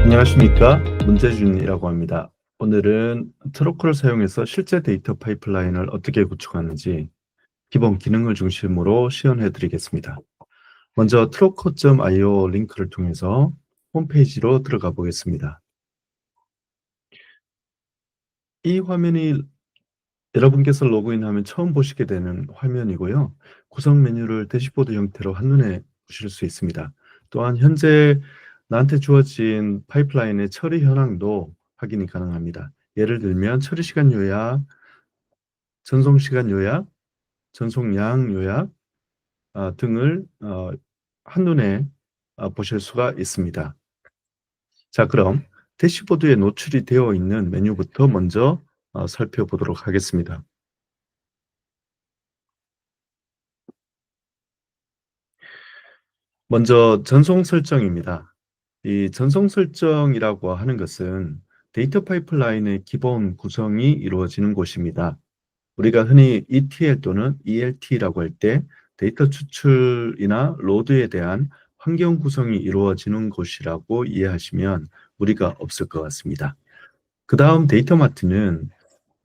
안녕하십니까? 문재준이라고 합니다. 오늘은 트로크를 사용해서 실제 데이터 파이프라인을 어떻게 구축하는지 기본 기능을 중심으로 시연해 드리겠습니다. 먼저 트로커.io 링크를 통해서 홈페이지로 들어가 보겠습니다. 이 화면이 여러분께서 로그인하면 처음 보시게 되는 화면이고요. 구성 메뉴를 대시보드 형태로 한눈에 보실 수 있습니다. 또한 현재 나한테 주어진 파이프라인의 처리 현황도 확인이 가능합니다. 예를 들면 처리 시간 요약, 전송 시간 요약, 전송량 요약 등을 한눈에 보실 수가 있습니다. 자, 그럼 대시보드에 노출이 되어 있는 메뉴부터 먼저 살펴보도록 하겠습니다. 먼저 전송 설정입니다. 이 전송 설정이라고 하는 것은 데이터 파이프라인의 기본 구성이 이루어지는 곳입니다. 우리가 흔히 ETL 또는 ELT라고 할 때 데이터 추출이나 로드에 대한 환경 구성이 이루어지는 곳이라고 이해하시면 무리가 없을 것 같습니다. 그 다음 데이터 마트는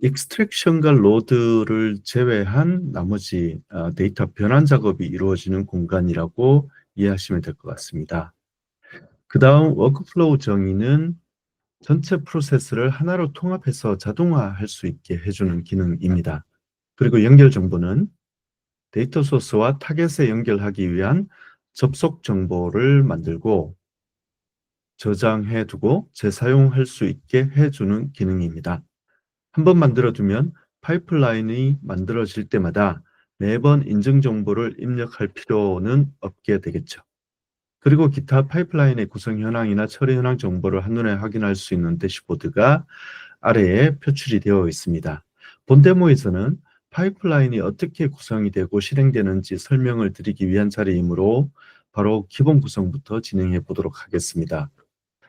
익스트랙션과 로드를 제외한 나머지 데이터 변환 작업이 이루어지는 공간이라고 이해하시면 될 것 같습니다. 그 다음 워크플로우 정의는 전체 프로세스를 하나로 통합해서 자동화할 수 있게 해주는 기능입니다. 그리고 연결 정보는 데이터 소스와 타겟에 연결하기 위한 접속 정보를 만들고 저장해두고 재사용할 수 있게 해주는 기능입니다. 한번 만들어두면 파이프라인이 만들어질 때마다 매번 인증 정보를 입력할 필요는 없게 되겠죠. 그리고 기타 파이프라인의 구성 현황이나 처리 현황 정보를 한눈에 확인할 수 있는 대시보드가 아래에 표출이 되어 있습니다. 본 데모에서는 파이프라인이 어떻게 구성이 되고 실행되는지 설명을 드리기 위한 자리이므로 바로 기본 구성부터 진행해 보도록 하겠습니다.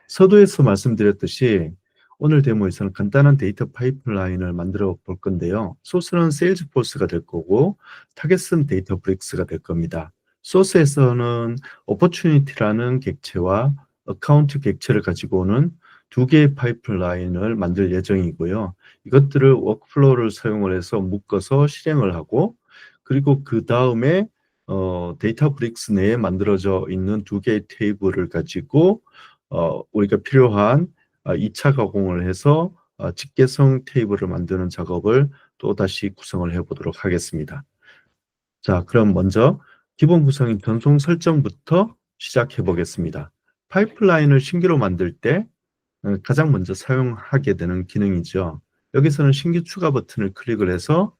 서두에서 말씀드렸듯이 오늘 데모에서는 간단한 데이터 파이프라인을 만들어 볼 건데요. 소스는 세일즈포스가 될 거고 타겟은 데이터브릭스가 될 겁니다. 소스에서는 오퍼튜니티라는 객체와 어카운트 객체를 가지고 오는 두 개의 파이프라인을 만들 예정이고요. 이것들을 워크플로우를 사용을 해서 묶어서 실행을 하고 그리고 그 다음에 데이터브릭스 내에 만들어져 있는 두 개의 테이블을 가지고 우리가 필요한 2차 가공을 해서 직계성 테이블을 만드는 작업을 또 다시 구성을 해보도록 하겠습니다. 자, 그럼 먼저 기본 구성인 전송 설정부터 시작해 보겠습니다. 파이프라인을 신규로 만들 때 가장 먼저 사용하게 되는 기능이죠. 여기서는 신규 추가 버튼을 클릭을 해서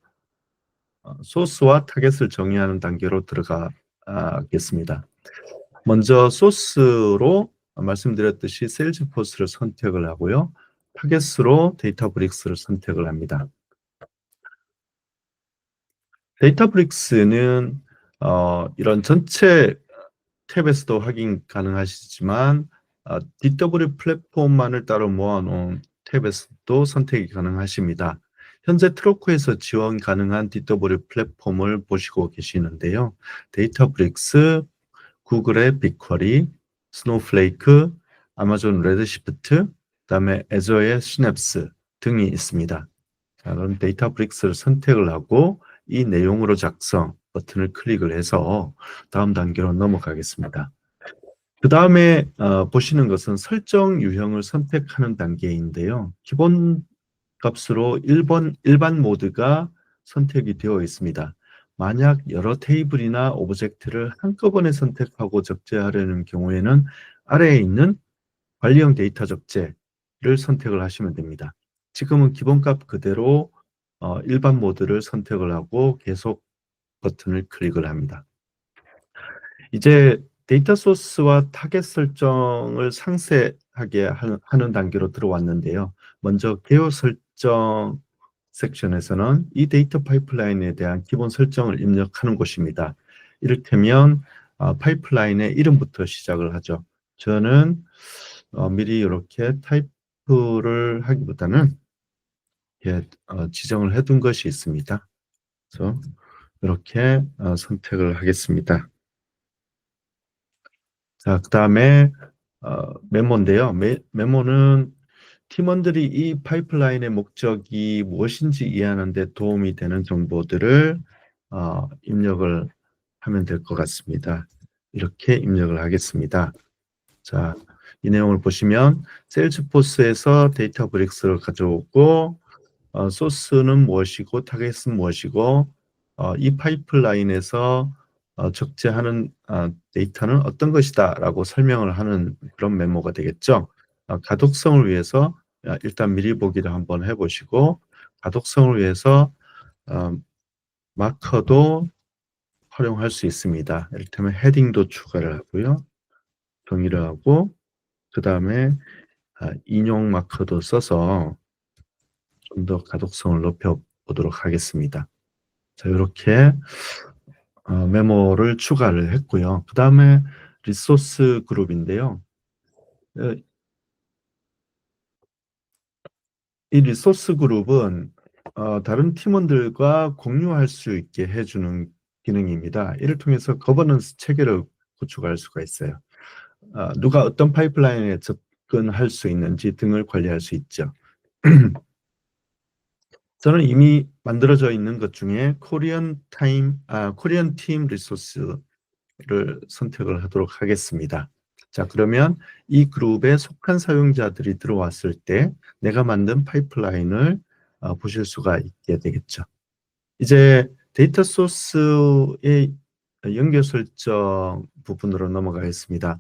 소스와 타겟을 정의하는 단계로 들어가겠습니다. 먼저 소스로 말씀드렸듯이 세일즈포스를 선택을 하고요. 타겟으로 데이터브릭스를 선택을 합니다. 데이터브릭스는 이런 전체 탭에서도 확인 가능하시지만 DW 플랫폼만을 따로 모아놓은 탭에서도 선택이 가능하십니다. 현재 트로크에서 지원 가능한 DW 플랫폼을 보시고 계시는데요. 데이터브릭스, 구글의 빅쿼리, 스노우플레이크, 아마존 레드시프트, 그다음에 애저의 시냅스 등이 있습니다. 자, 그럼 데이터브릭스를 선택을 하고 이 내용으로 작성 버튼을 클릭을 해서 다음 단계로 넘어가겠습니다. 그 다음에 보시는 것은 설정 유형을 선택하는 단계인데요. 기본 값으로 일반 모드가 선택이 되어 있습니다. 만약 여러 테이블이나 오브젝트를 한꺼번에 선택하고 적재하려는 경우에는 아래에 있는 관리형 데이터 적재를 선택을 하시면 됩니다. 지금은 기본값 그대로 일반 모드를 선택을 하고 계속 버튼을 클릭을 합니다. 이제 데이터 소스와 타겟 설정을 상세하게 하는 단계로 들어왔는데요. 먼저 개요 설정 섹션에서는 이 데이터 파이프라인에 대한 기본 설정을 입력하는 곳입니다. 이를테면 파이프라인의 이름부터 시작을 하죠. 저는 미리 이렇게 타입 타이프를 하기보다는 지정을 해둔 것이 있습니다. 그래서 이렇게 선택을 하겠습니다. 자, 그 다음에 메모인데요. 메모는 팀원들이 이 파이프라인의 목적이 무엇인지 이해하는 데 도움이 되는 정보들을 입력을 하면 될 것 같습니다. 이렇게 입력을 하겠습니다. 자, 이 내용을 보시면 세일즈포스에서 데이터브릭스를 가져오고 소스는 무엇이고 타겟은 무엇이고 이 파이프라인에서 적재하는 데이터는 어떤 것이다 라고 설명을 하는 그런 메모가 되겠죠. 가독성을 위해서 일단 미리 보기를 한번 해보시고 가독성을 위해서 마커도 활용할 수 있습니다. 이를테면 헤딩도 추가를 하고요. 동의를 하고 그 다음에 인용 마커도 써서 좀 더 가독성을 높여보도록 하겠습니다. 자, 이렇게 메모를 추가를 했고요. 그 다음에 리소스 그룹인데요. 이 리소스 그룹은 다른 팀원들과 공유할 수 있게 해주는 기능입니다. 이를 통해서 거버넌스 체계를 구축할 수가 있어요. 누가 어떤 파이프라인에 접근할 수 있는지 등을 관리할 수 있죠. 저는 이미 만들어져 있는 것 중에 코리안 팀 리소스를 선택을 하도록 하겠습니다. 자, 그러면 이 그룹에 속한 사용자들이 들어왔을 때 내가 만든 파이프라인을 보실 수가 있게 되겠죠. 이제 데이터 소스의 연결 설정 부분으로 넘어가겠습니다.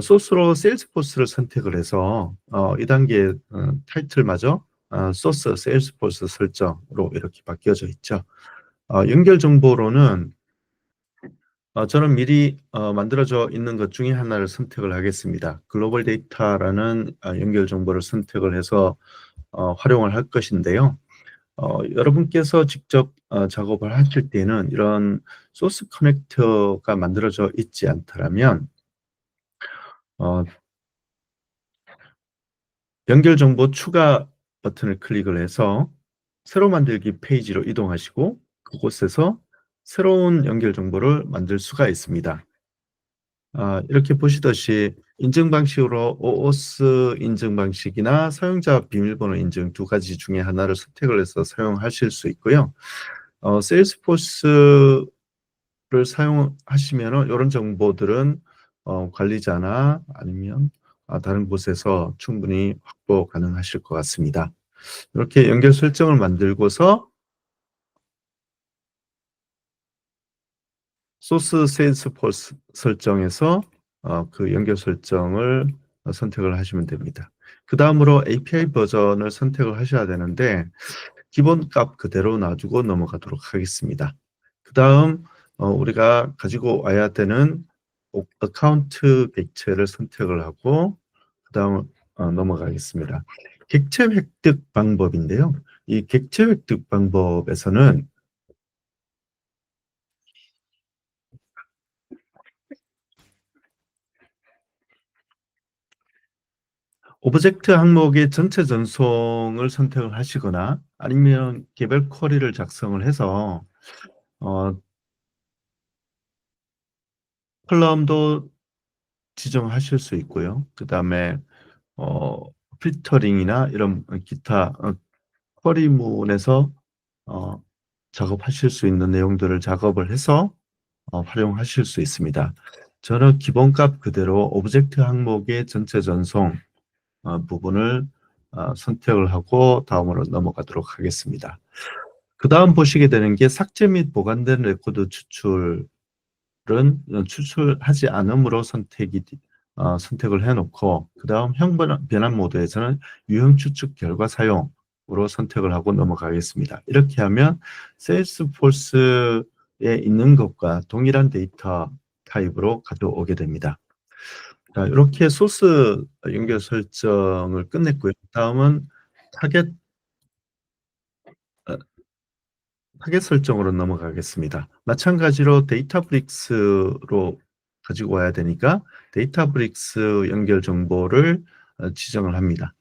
소스로 세일즈포스를 선택을 해서 이 단계 타이틀마저 소스 세일즈포스 설정으로 이렇게 바뀌어져 있죠. 연결 정보로는 저는 미리 만들어져 있는 것 중에 하나를 선택을 하겠습니다. 글로벌 데이터라는 연결 정보를 선택을 해서 활용을 할 것인데요. 여러분께서 직접 작업을 하실 때는 이런 소스 커넥터가 만들어져 있지 않더라면 연결 정보 추가 버튼을 클릭을 해서 새로 만들기 페이지로 이동하시고 그곳에서 새로운 연결 정보를 만들 수가 있습니다. 이렇게 보시듯이 인증 방식으로 OOS 인증 방식이나 사용자 비밀번호 인증 두 가지 중에 하나를 선택을 해서 사용하실 수 있고요. 세일즈포스를 사용하시면 이런 정보들은 관리자나 아니면 다른 곳에서 충분히 확보 가능하실 것 같습니다. 이렇게 연결 설정을 만들고서 소스 세일즈포스 설정에서 그 연결 설정을 선택을 하시면 됩니다. 그 다음으로 API 버전을 선택을 하셔야 되는데 기본 값 그대로 놔두고 넘어가도록 하겠습니다. 그 다음 우리가 가지고 와야 되는 어카운트 객체를 선택을 하고 그 다음 넘어가겠습니다. 객체 획득 방법인데요. 이 객체 획득 방법에서는 오브젝트 항목의 전체 전송을 선택을 하시거나 아니면 개별 쿼리를 작성을 해서 컬럼도 지정하실 수 있고요. 그 다음에 필터링이나 이런 기타 쿼리문에서 작업하실 수 있는 내용들을 작업을 해서 활용하실 수 있습니다. 저는 기본값 그대로 오브젝트 항목의 전체 전송 부분을 선택을 하고 다음으로 넘어가도록 하겠습니다. 그 다음 보시게 되는 게 삭제 및 보관된 레코드 추출은 추출하지 않음으로 선택을 해놓고 그 다음 형 변환 모드에서는 유형 추측 결과 사용으로 선택을 하고 넘어가겠습니다. 이렇게 하면 세일스포스에 있는 것과 동일한 데이터 타입으로 가져오게 됩니다. 자, 이렇게 소스 연결 설정을 끝냈고요. 다음은 타겟, 어, 타겟 설정으로 넘어가겠습니다. 마찬가지로 데이터브릭스로 가지고 와야 되니까 데이터브릭스 연결 정보를 지정을 합니다.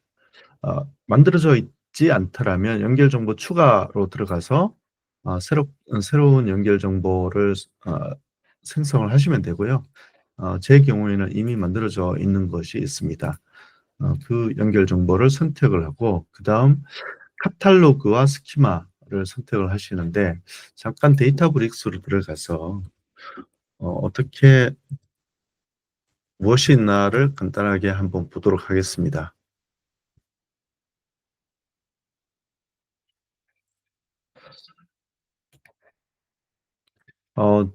만들어져 있지 않더라면 연결 정보 추가로 들어가서 새로운 연결 정보를 생성을 하시면 되고요. 제 경우에는 이미 만들어져 있는 것이 있습니다. 그 연결 정보를 선택을 하고 그다음 카탈로그와 스키마를 선택을 하시는데 잠깐 데이터브릭스로 들어가서 어떻게 무엇이 있나를 간단하게 한번 보도록 하겠습니다.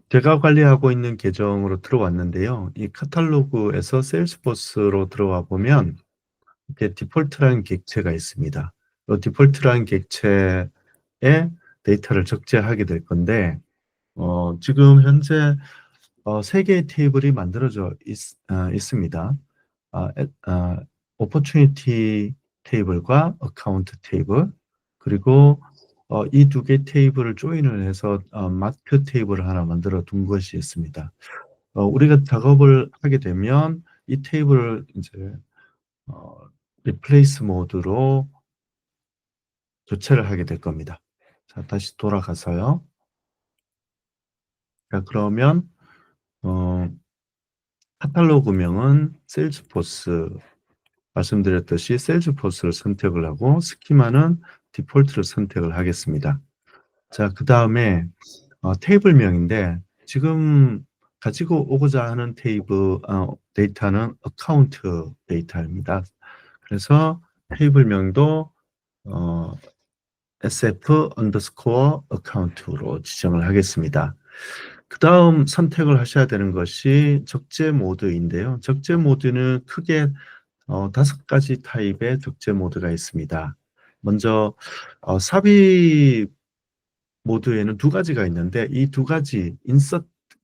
제가 관리하고 있는 계정으로 들어왔는데요. 이 카탈로그에서 세일스포스로 들어와 보면 이렇게 디폴트라는 객체가 있습니다. 이 디폴트라는 객체에 데이터를 적재하게 될 건데 지금 현재 세 개의 테이블이 만들어져 있습니다. 오퍼튜니티 테이블과 어카운트 테이블 그리고 이 두 개 테이블을 조인을 해서 마크 테이블을 하나 만들어 둔 것이 있습니다. 우리가 작업을 하게 되면 이 테이블을 이제 리플레이스 모드로 교체를 하게 될 겁니다. 자, 다시 돌아가서요. 자, 그러면 어, 카탈로그명은 세일즈포스 말씀드렸듯이 세일즈포스를 선택을 하고 스키마는 디폴트를 선택을 하겠습니다. 자, 그 다음에 테이블명인데 지금 가지고 오고자 하는 데이터는 어카운트 데이터입니다. 그래서 테이블명도 SF 언더스코어 어카운트로 지정을 하겠습니다. 그 다음 선택을 하셔야 되는 것이 적재 모드인데요. 적재 모드는 크게 5가지 타입의 적재 모드가 있습니다. 먼저 삽입 모드에는 2가지가 있는데 이 2가지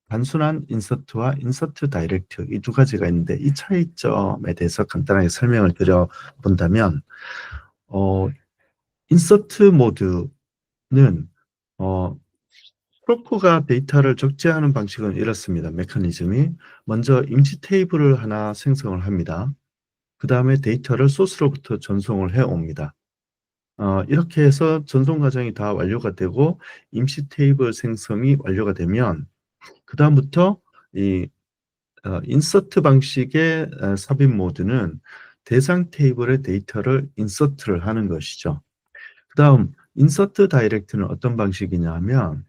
단순한 인서트와 인서트 다이렉트 이 2가지가 있는데 이 차이점에 대해서 간단하게 설명을 드려본다면 인서트 모드는 프로코가 데이터를 적재하는 방식은 이렇습니다. 메커니즘이 먼저 임시 테이블을 하나 생성을 합니다. 그 다음에 데이터를 소스로부터 전송을 해옵니다. 이렇게 해서 전송 과정이 다 완료가 되고 임시 테이블 생성이 완료가 되면 그 다음부터 이 인서트 방식의 삽입 모드는 대상 테이블의 데이터를 인서트를 하는 것이죠. 그 다음 인서트 다이렉트는 어떤 방식이냐 하면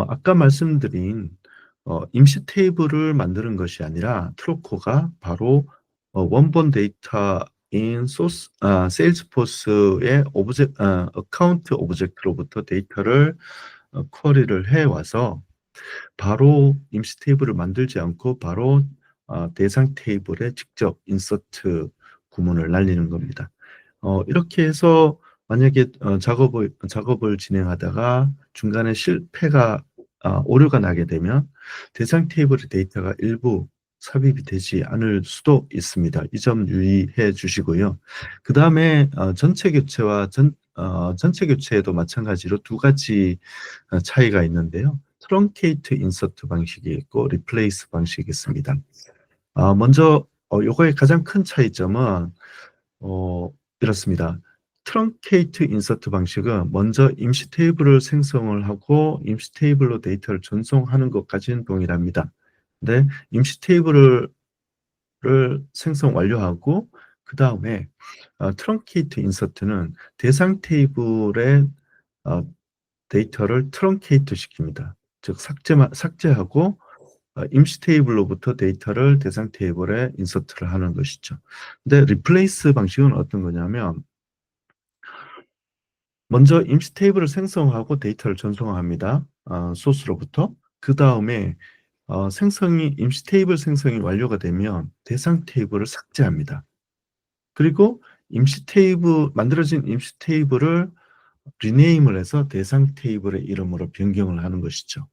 아까 말씀드린 임시 테이블을 만드는 것이 아니라 트로코가 바로 원본 데이터인 세일즈포스의 어카운트 오브젝트로부터 데이터를 쿼리를 해와서 바로 임시 테이블을 만들지 않고 바로 대상 테이블에 직접 인서트 구문을 날리는 겁니다. 이렇게 해서 만약에 작업을 진행하다가 중간에 오류가 나게 되면 대상 테이블의 데이터가 일부 삽입이 되지 않을 수도 있습니다. 이 점 유의해 주시고요. 그 다음에 전체 교체에도 마찬가지로 2가지 차이가 있는데요. 트렁케이트 인서트 방식이 있고 리플레이스 방식이 있습니다. 먼저 요거의 가장 큰 차이점은 이렇습니다. 트렁케이트 인서트 방식은 먼저 임시 테이블을 생성을 하고 임시 테이블로 데이터를 전송하는 것까지는 동일합니다. 근데 임시 테이블을 생성 완료하고 그 다음에 트렁케이트 인서트는 대상 테이블의 데이터를 트렁케이트 시킵니다. 즉 삭제하고 임시 테이블로부터 데이터를 대상 테이블에 인서트를 하는 것이죠. 근데 리플레이스 방식은 어떤 거냐면 먼저 임시 테이블을 생성하고 데이터를 전송합니다. 소스로부터. 그 다음에 임시 테이블 생성이 완료가 되면 대상 테이블을 삭제합니다. 그리고 만들어진 임시 테이블을 리네임을 해서 대상 테이블의 이름으로 변경을 하는 것이죠.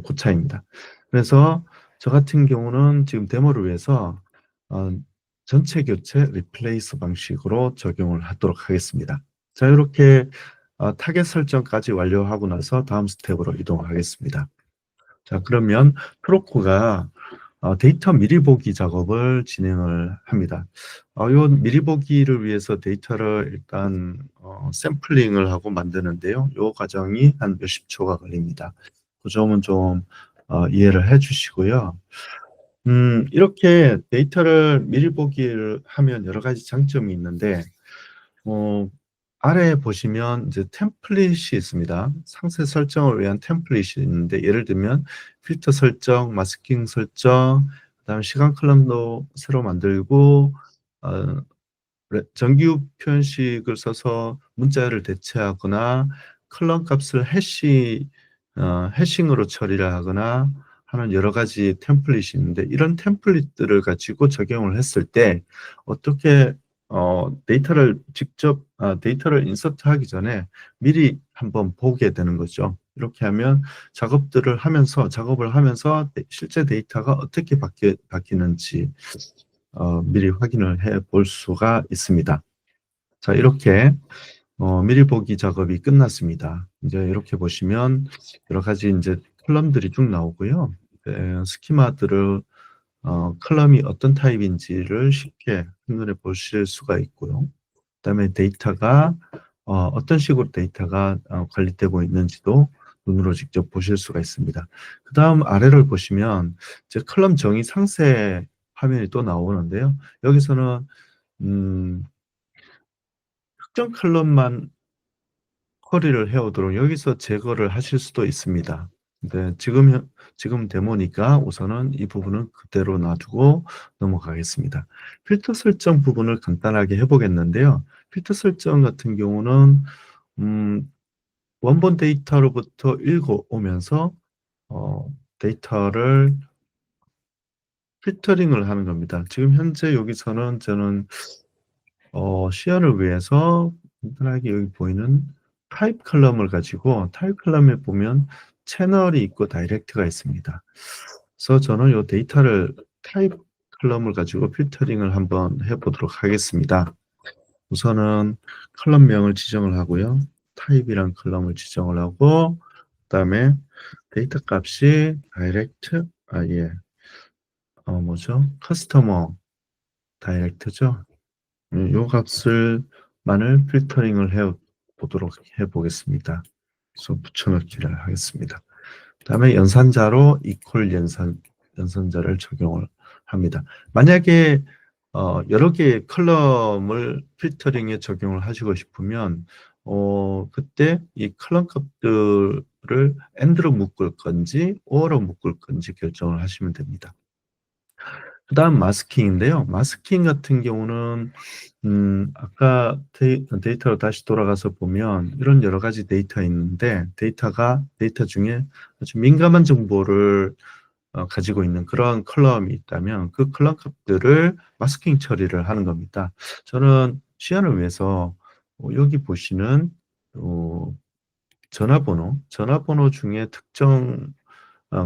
그 차이입니다. 그래서 저 같은 경우는 지금 데모를 위해서 전체 교체 리플레이스 방식으로 적용을 하도록 하겠습니다. 자, 이렇게 타겟 설정까지 완료하고 나서 다음 스텝으로 이동하겠습니다. 자, 그러면 프로코가 데이터 미리 보기 작업을 진행을 합니다. 요 미리 보기를 위해서 데이터를 일단 샘플링을 하고 만드는데요. 요 과정이 한 몇십 초가 걸립니다. 그 점은 좀 이해를 해 주시고요. 이렇게 데이터를 미리 보기를 하면 여러 가지 장점이 있는데, 어, 아래에 보시면 이제 템플릿이 있습니다. 상세 설정을 위한 템플릿이 있는데, 예를 들면 필터 설정, 마스킹 설정, 그다음 시간 컬럼도 새로 만들고, 어, 정규 표현식을 써서 문자열을 대체하거나 컬럼 값을 해싱으로 처리를 하거나 하는 여러 가지 템플릿이 있는데, 이런 템플릿들을 가지고 적용을 했을 때 어떻게 데이터를 인서트하기 전에 미리 한번 보게 되는 거죠. 이렇게 하면 작업을 하면서 실제 데이터가 어떻게 바뀌는지 미리 확인을 해 볼 수가 있습니다. 자, 이렇게 미리 보기 작업이 끝났습니다. 이제 이렇게 보시면 여러 가지 이제 컬럼들이 쭉 나오고요. 스키마들을 컬럼이 어떤 타입인지를 쉽게 한눈에 보실 수가 있고요. 그다음에 데이터가 어떤 식으로 데이터가 관리되고 있는지도 눈으로 직접 보실 수가 있습니다. 그다음 아래를 보시면 이제 컬럼 정의 상세 화면이 또 나오는데요. 여기서는 음, 특정 컬럼만 쿼리를 해오도록 여기서 제거를 하실 수도 있습니다. 근데 지금 데모니까 우선은 이 부분은 그대로 놔두고 넘어가겠습니다. 필터 설정 부분을 간단하게 해보겠는데요. 필터 설정 같은 경우는 음, 원본 데이터로부터 읽어오면서 데이터를 필터링을 하는 겁니다. 지금 현재 여기서는 저는 시연을 위해서 간단하게 여기 보이는 타입 컬럼을 가지고 타입 컬럼에 보면 채널이 있고 다이렉트가 있습니다. 그래서 저는 이 데이터를 타입 컬럼을 가지고 필터링을 한번 해보도록 하겠습니다. 우선은 컬럼명을 지정을 하고요. 타입이란 컬럼을 지정을 하고 그다음에 데이터 값이 다이렉트 예. 뭐죠? 커스터머 다이렉트죠. 요 값을만을 필터링을 해 보도록 해 보겠습니다. 그래서 붙여넣기를 하겠습니다. 그다음에 연산자로 이퀄 연산자를 적용을 합니다. 만약에 여러 개의 컬럼을 필터링에 적용을 하시고 싶으면 그때 이 컬럼 값들을 AND로 묶을 건지 OR로 묶을 건지 결정을 하시면 됩니다. 그다음 마스킹인데요. 마스킹 같은 경우는 아까 데이터로 다시 돌아가서 보면 이런 여러 가지 데이터 있는데 데이터 중에 아주 민감한 정보를 가지고 있는 그런 컬럼이 있다면 그 컬럼 값들을 마스킹 처리를 하는 겁니다. 저는 시연을 위해서 여기 보시는 어, 전화번호 중에 특정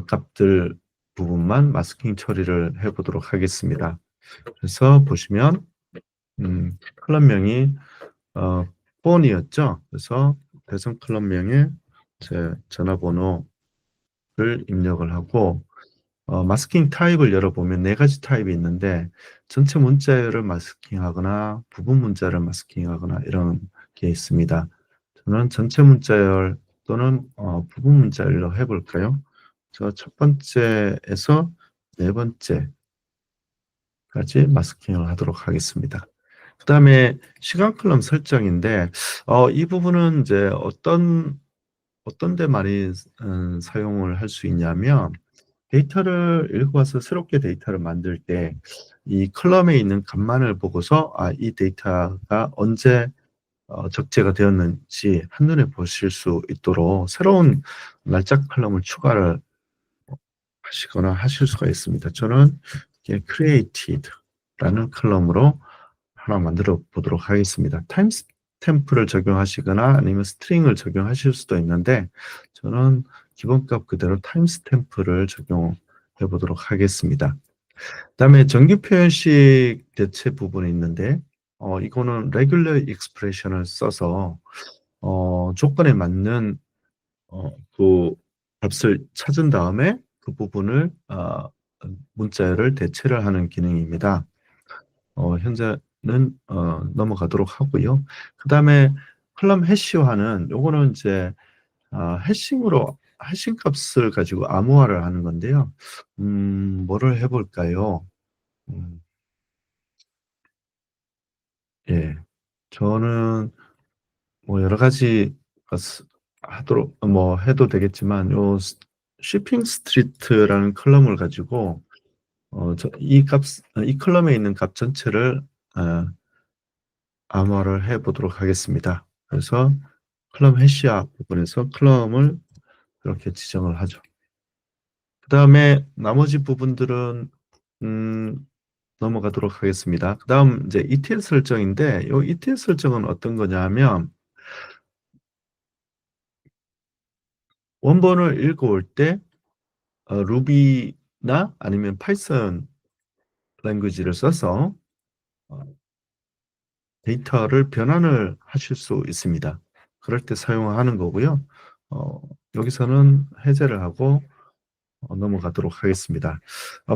값들 부분만 마스킹 처리를 해보도록 하겠습니다. 그래서 보시면 컬럼명이 폰이었죠. 그래서 배송 컬럼명에 제 전화번호를 입력을 하고 마스킹 타입을 열어보면 네 가지 타입이 있는데 전체 문자열을 마스킹하거나 부분 문자를 마스킹하거나 이런 게 있습니다. 저는 전체 문자열 또는 부분 문자열로 해볼까요? 저 첫 번째에서 네 번째까지 마스킹을 하도록 하겠습니다. 그 다음에 시간 컬럼 설정인데 이 부분은 이제 어떤 데 많이 사용을 할 수 있냐면 데이터를 읽어와서 새롭게 데이터를 만들 때 이 컬럼에 있는 값만을 보고서 이 데이터가 언제 적재가 되었는지 한눈에 보실 수 있도록 새로운 날짜 컬럼을 추가를 하시거나 하실 수가 있습니다. 저는 created라는 컬럼으로 하나 만들어 보도록 하겠습니다. 타임스탬프를 적용하시거나 아니면 스트링을 적용하실 수도 있는데 저는 기본값 그대로 타임스탬프를 적용해 보도록 하겠습니다. 그다음에 정규 표현식 대체 부분이 있는데 이거는 regular expression을 써서 조건에 맞는 그 값을 찾은 다음에 그 부분을 문자열을 대체를 하는 기능입니다. 현재는 넘어가도록 하고요. 그 다음에 컬럼 해시화는 요거는 이제 해싱으로 해싱 값을 가지고 암호화를 하는 건데요. 뭐를 해볼까요? 음, 예, 저는 뭐 여러 가지 하도록 뭐 해도 되겠지만 요 쉬핑 스트리트라는 컬럼을 가지고 이 컬럼에 있는 값 전체를 어, 암호화를 해 보도록 하겠습니다. 그래서 컬럼 해시화 부분에서 컬럼을 이렇게 지정을 하죠. 그 다음에 나머지 부분들은 음, 넘어가도록 하겠습니다. 그 다음 이제 ETL 설정인데 이 ETL 설정은 어떤 거냐면 원본을 읽어올 때 루비나 아니면 파이썬 랭귀지를 써서 어, 데이터를 변환을 하실 수 있습니다. 그럴 때 사용하는 거고요. 어, 여기서는 해제를 하고 넘어가도록 하겠습니다.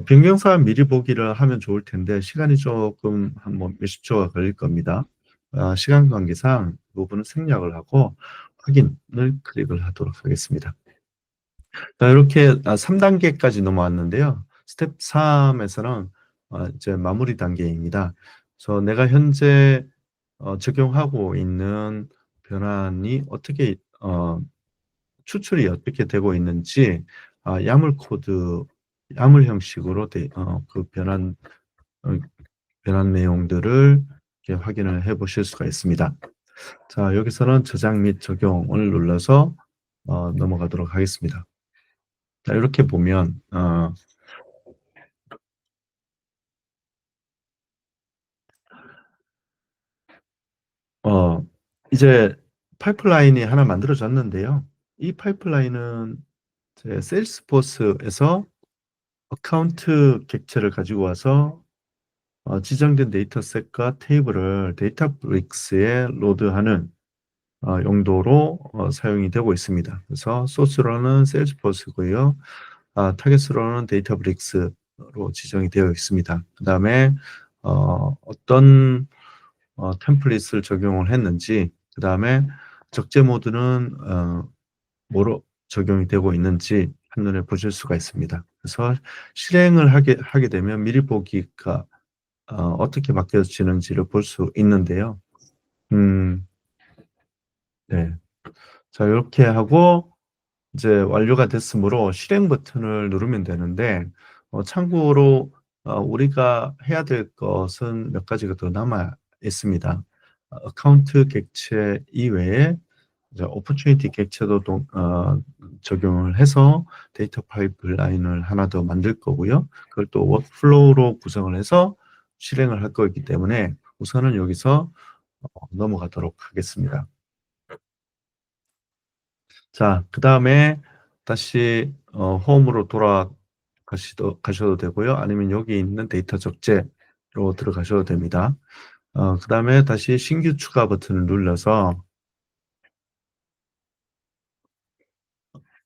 변경사항 미리 보기를 하면 좋을 텐데 시간이 조금 한 뭐 몇십 초가 걸릴 겁니다. 시간 관계상 이 부분은 생략을 하고 확인을 클릭을 하도록 하겠습니다. 자, 이렇게 3단계까지 넘어왔는데요. 스텝 3에서는 이제 마무리 단계입니다. 그래서 내가 현재 적용하고 있는 변환이 어떻게 추출이 어떻게 되고 있는지 야물 코드, 야물 형식으로 그 어, 변환 내용들을 이렇게 확인을 해 보실 수가 있습니다. 자, 여기서는 저장 및 적용을 눌러서 넘어가도록 하겠습니다. 자, 이렇게 보면 어, 이제 파이프라인이 하나 만들어졌는데요. 이 파이프라인은 제 세일스포스에서 어카운트 객체를 가지고 와서 지정된 데이터셋과 테이블을 데이터브릭스에 로드하는 용도로 사용이 되고 있습니다. 그래서 소스로는 세일즈포스고요. 타겟으로는 데이터브릭스로 지정이 되어 있습니다. 그 다음에 어떤 템플릿을 적용을 했는지, 그 다음에 적재 모드는 뭐로 적용이 되고 있는지 한눈에 보실 수가 있습니다. 그래서 실행을 하게 되면 미리 보기가 어떻게 바뀌어지는지를 볼 수 있는데요. 음, 네. 자, 이렇게 하고 이제 완료가 됐으므로 실행 버튼을 누르면 되는데, 참고로 우리가 해야 될 것은 몇 가지가 더 남아 있습니다. 어카운트 객체 이외에 이제 오퍼튜니티 객체도 적용을 해서 데이터 파이프라인을 하나 더 만들 거고요. 그걸 또 워크플로우로 구성을 해서 실행을 할 거기 때문에 우선은 여기서 넘어가도록 하겠습니다. 자, 그 다음에 다시 홈으로 가셔도 되고요. 아니면 여기 있는 데이터 적재로 들어가셔도 됩니다. 그 다음에 다시 신규 추가 버튼을 눌러서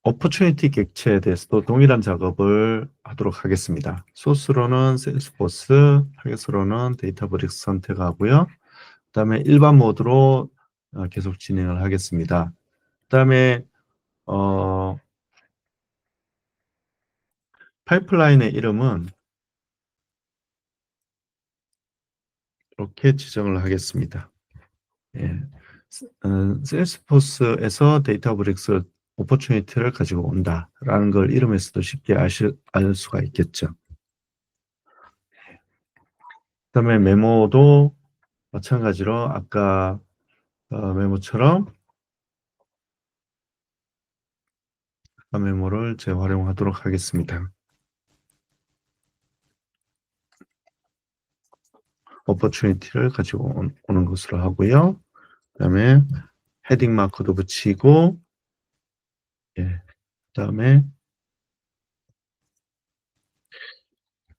오퍼튜니티 객체에 대해서도 동일한 작업을 하도록 하겠습니다. 소스로는 세일스포스, 타겟으로는 데이터브릭스 선택하고요. 그 다음에 일반 모드로 계속 진행을 하겠습니다. 그 다음에 어, 파이프라인의 이름은 이렇게 지정을 하겠습니다. 예. 세일스포스에서 데이터브릭스 오퍼튜니티를 가지고 온다라는 걸 이름에서도 쉽게 알 수가 있겠죠. 그다음에 메모도 마찬가지로 아까 메모처럼 메모를 재활용하도록 하겠습니다. 오퍼튜니티를 가지고 오는 것으로 하고요. 그다음에 헤딩 마커도 붙이고, 예. 그다음에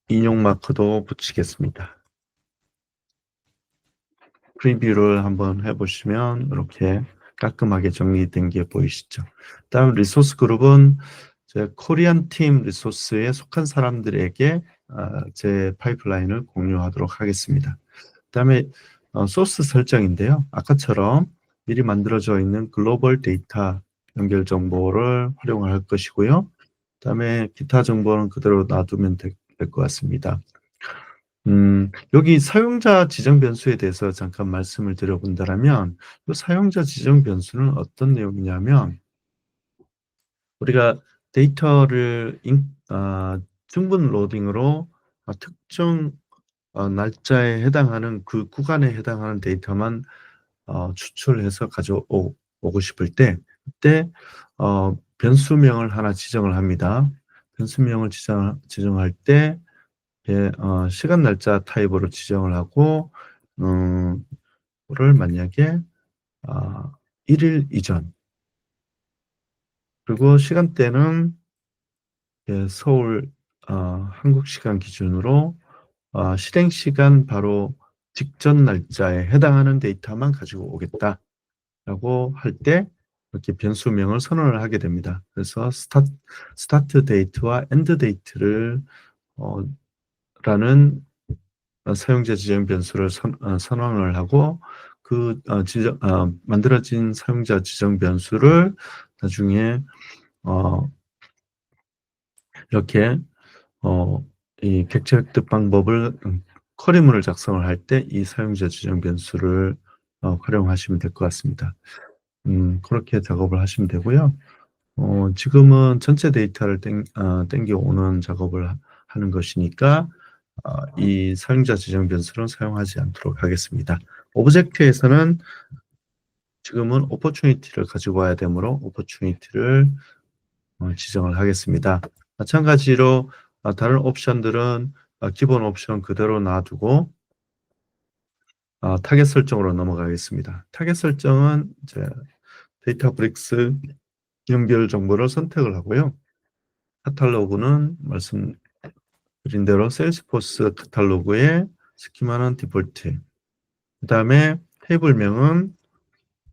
인용 마크도 붙이겠습니다. 프리뷰를 한번 해보시면 이렇게 깔끔하게 정리된 게 보이시죠. 다음 리소스 그룹은 제 코리안 팀 리소스에 속한 사람들에게 제 파이프라인을 공유하도록 하겠습니다. 그다음에 소스 설정인데요. 아까처럼 미리 만들어져 있는 글로벌 데이터 연결 정보를 활용할 것이고요. 그다음에 기타 정보는 그대로 놔두면 될 것 같습니다. 여기 사용자 지정 변수에 대해서 잠깐 말씀을 드려본다면, 이 사용자 지정 변수는 어떤 내용이냐면, 우리가 데이터를 충분 로딩으로 특정 날짜에 해당하는 그 구간에 해당하는 데이터만 추출해서 가져오고 싶을 때, 그때 변수명을 하나 지정을 합니다. 변수명을 지정할 때 시간 날짜 타입으로 지정을 하고, 를 만약에 1일 이전, 그리고 시간대는 서울 한국 시간 기준으로 실행 시간 바로 직전 날짜에 해당하는 데이터만 가지고 오겠다라고 할 때 이렇게 변수명을 선언을 하게 됩니다. 그래서 스타트 데이트와 엔드 데이트를 라는 사용자 지정 변수를 선언을 하고, 그 만들어진 사용자 지정 변수를 나중에 이렇게 이 객체 획득 방법을 쿼리문을 작성을 할 때 이 사용자 지정 변수를 활용하시면 될 것 같습니다. 그렇게 작업을 하시면 되고요. 지금은 전체 데이터를 땡겨오는 작업을 하는 것이니까 이 사용자 지정 변수는 사용하지 않도록 하겠습니다. 오브젝트에서는 지금은 opportunity를 가지고 와야 되므로 opportunity를 지정을 하겠습니다. 마찬가지로 다른 옵션들은 기본 옵션 그대로 놔두고 타겟 설정으로 넘어가겠습니다. 타겟 설정은 이제 데이터브릭스 연결 정보를 선택을 하고요. 카탈로그는 말씀드린 대로 세일스포스 카탈로그의 스키마는 디폴트, 그 다음에 테이블명은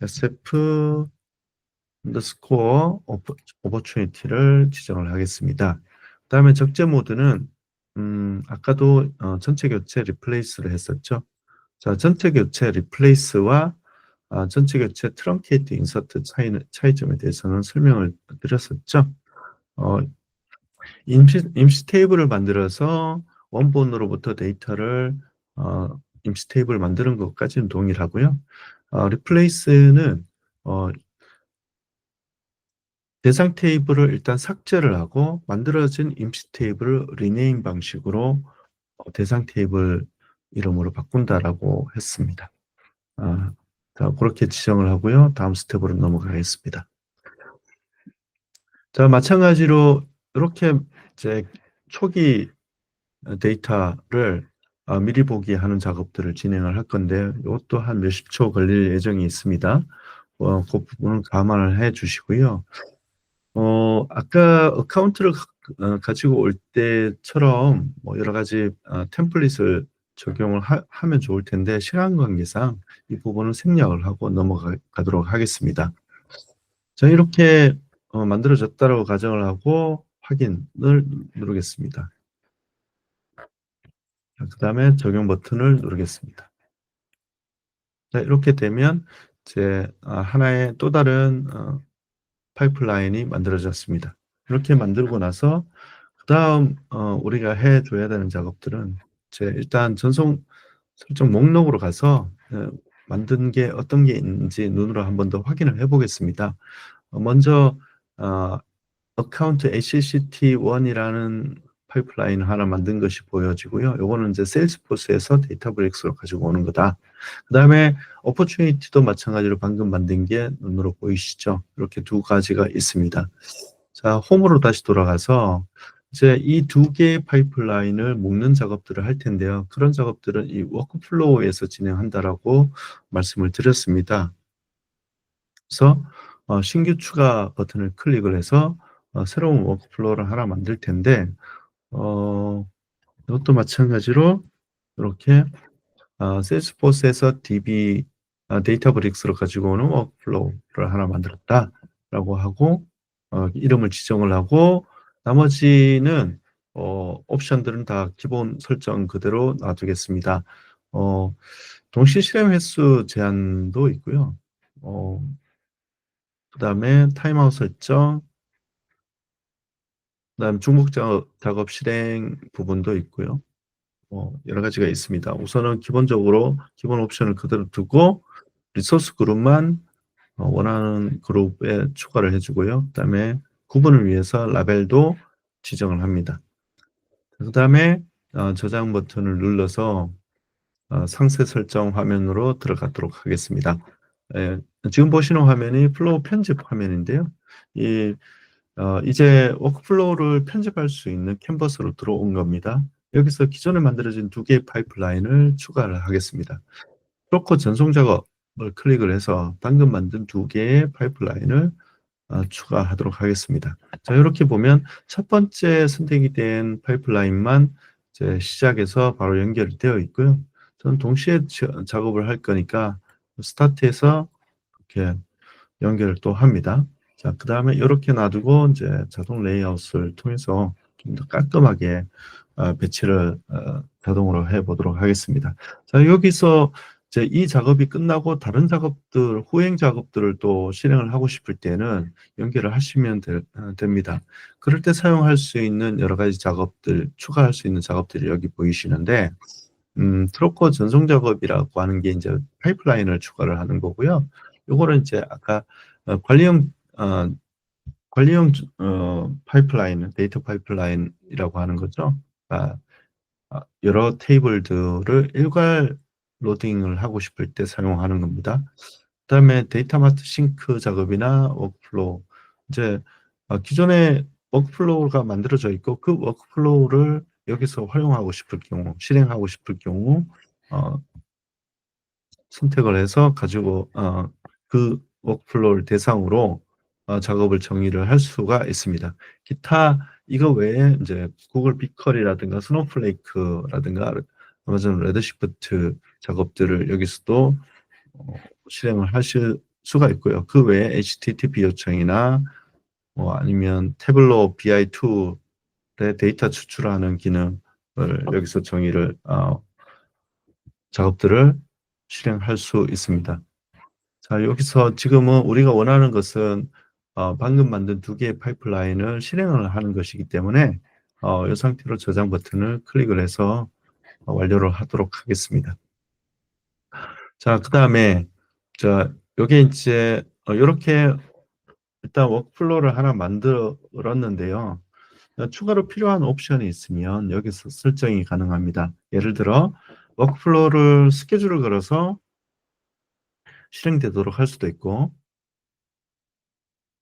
SF underscore opportunity를 지정을 하겠습니다. 그 다음에 적재 모드는 아까도 전체 교체 리플레이스를 했었죠. 자, 전체 교체 리플레이스와 전체 교체 트렁케이트 인서트 차이점에 대해서는 설명을 드렸었죠. 임시 테이블을 만들어서 원본으로부터 데이터를 임시 테이블을 만드는 것까지는 동일하고요. 리플레이스는 대상 테이블을 일단 삭제를 하고 만들어진 임시 테이블을 리네임 방식으로 대상 테이블 이름으로 바꾼다라고 했습니다. 자, 그렇게 지정을 하고요. 다음 스텝으로 넘어가겠습니다. 자, 마찬가지로 이렇게 이제 초기 데이터를 미리 보기 하는 작업들을 진행을 할 건데, 이것도 한 몇십 초 걸릴 예정이 있습니다. 그 부분은 감안을 해 주시고요. 아까 어카운트를 가지고 올 때처럼 뭐 여러 가지 템플릿을 적용을 하면 좋을 텐데, 시간 관계상 이 부분은 생략을 하고 넘어가도록 하겠습니다. 자, 이렇게 만들어졌다고 가정을 하고 확인을 누르겠습니다. 그 다음에 적용 버튼을 누르겠습니다. 자, 이렇게 되면 이제 하나의 또 다른 파이프라인이 만들어졌습니다. 이렇게 만들고 나서 그 다음 우리가 해줘야 되는 작업들은 일단 전송 설정 목록으로 가서 만든 게 어떤 게 있는지 눈으로 한 번 더 확인을 해보겠습니다. 먼저 어카운트 ACCT1이라는 파이프라인 하나 만든 것이 보여지고요. 요거는 이제 세일스포스에서 데이터브릭스로 가지고 오는 거다. 그 다음에 오퍼추니티도 마찬가지로 방금 만든 게 눈으로 보이시죠? 이렇게 두 가지가 있습니다. 자, 홈으로 다시 돌아가서 이제 이 두 개의 파이프라인을 묶는 작업들을 할 텐데요. 그런 작업들은 이 워크플로우에서 진행한다라고 말씀을 드렸습니다. 그래서 신규 추가 버튼을 클릭을 해서 새로운 워크플로우를 하나 만들 텐데, 이것도 마찬가지로 이렇게 세일스포스에서 DB 데이터브릭스로 가지고 오는 워크플로우를 하나 만들었다라고 하고 이름을 지정을 하고 나머지는 옵션들은 다 기본 설정 그대로 놔두겠습니다. 어, 동시 실행 횟수 제한도 있고요. 그다음에 타임아웃 설정, 그다음 중복 작업 실행 부분도 있고요. 여러 가지가 있습니다. 우선은 기본적으로 기본 옵션을 그대로 두고 리소스 그룹만 원하는 그룹에 추가를 해주고요. 그다음에 구분을 위해서 라벨도 지정을 합니다. 그다음에 저장 버튼을 눌러서 상세 설정 화면으로 들어가도록 하겠습니다. 예, 지금 보시는 화면이 플로우 편집 화면인데요. 이제 워크플로우를 편집할 수 있는 캔버스로 들어온 겁니다. 여기서 기존에 만들어진 두 개의 파이프라인을 추가를 하겠습니다. 프로코 전송 작업을 클릭을 해서 방금 만든 두 개의 파이프라인을 추가하도록 하겠습니다. 자, 이렇게 보면 첫 번째 선택이 된 파이프라인만 이제 시작해서 바로 연결이 되어 있고요. 저는 동시에 작업을 할 거니까 스타트해서 이렇게 연결을 또 합니다. 자, 그 다음에 이렇게 놔두고 이제 자동 레이아웃을 통해서 좀 더 깔끔하게 배치를 자동으로 해 보도록 하겠습니다. 자, 여기서 이제 이 작업이 끝나고 다른 작업들, 후행 작업들을 또 실행을 하고 싶을 때는 연결을 하시면 됩니다. 그럴 때 사용할 수 있는 여러 가지 작업들, 추가할 수 있는 작업들이 여기 보이시는데, 트로커 전송 작업이라고 하는 게 이제 파이프라인을 추가를 하는 거고요. 요거는 이제 아까 관리형 파이프라인, 데이터 파이프라인이라고 하는 거죠. 여러 테이블들을 일괄 로딩을 하고 싶을 때 사용하는 겁니다. 그다음에 데이터 마트 싱크 작업이나 워크플로우, 이제 기존에 워크플로우가 만들어져 있고 그 워크플로우를 여기서 활용하고 싶을 경우, 실행하고 싶을 경우 선택을 해서 가지고 그 워크플로우를 대상으로 작업을 정의를 할 수가 있습니다. 기타 이거 외에 이제 구글 비컬이라든가 스노우플레이크라든가 아마존 레드시프트 작업들을 여기서도 실행을 하실 수가 있고요. 그 외에 HTTP 요청이나 아니면 태블로 BI2의 데이터 추출하는 기능을 여기서 정의를 작업들을 실행할 수 있습니다. 자, 여기서 지금은 우리가 원하는 것은 방금 만든 두 개의 파이프라인을 실행을 하는 것이기 때문에 이 상태로 저장 버튼을 클릭을 해서 완료를 하도록 하겠습니다. 자, 그 다음에 자, 여기 이제 이렇게 일단 워크플로우를 하나 만들었는데요. 추가로 필요한 옵션이 있으면 여기서 설정이 가능합니다. 예를 들어 워크플로우를 스케줄을 걸어서 실행되도록 할 수도 있고,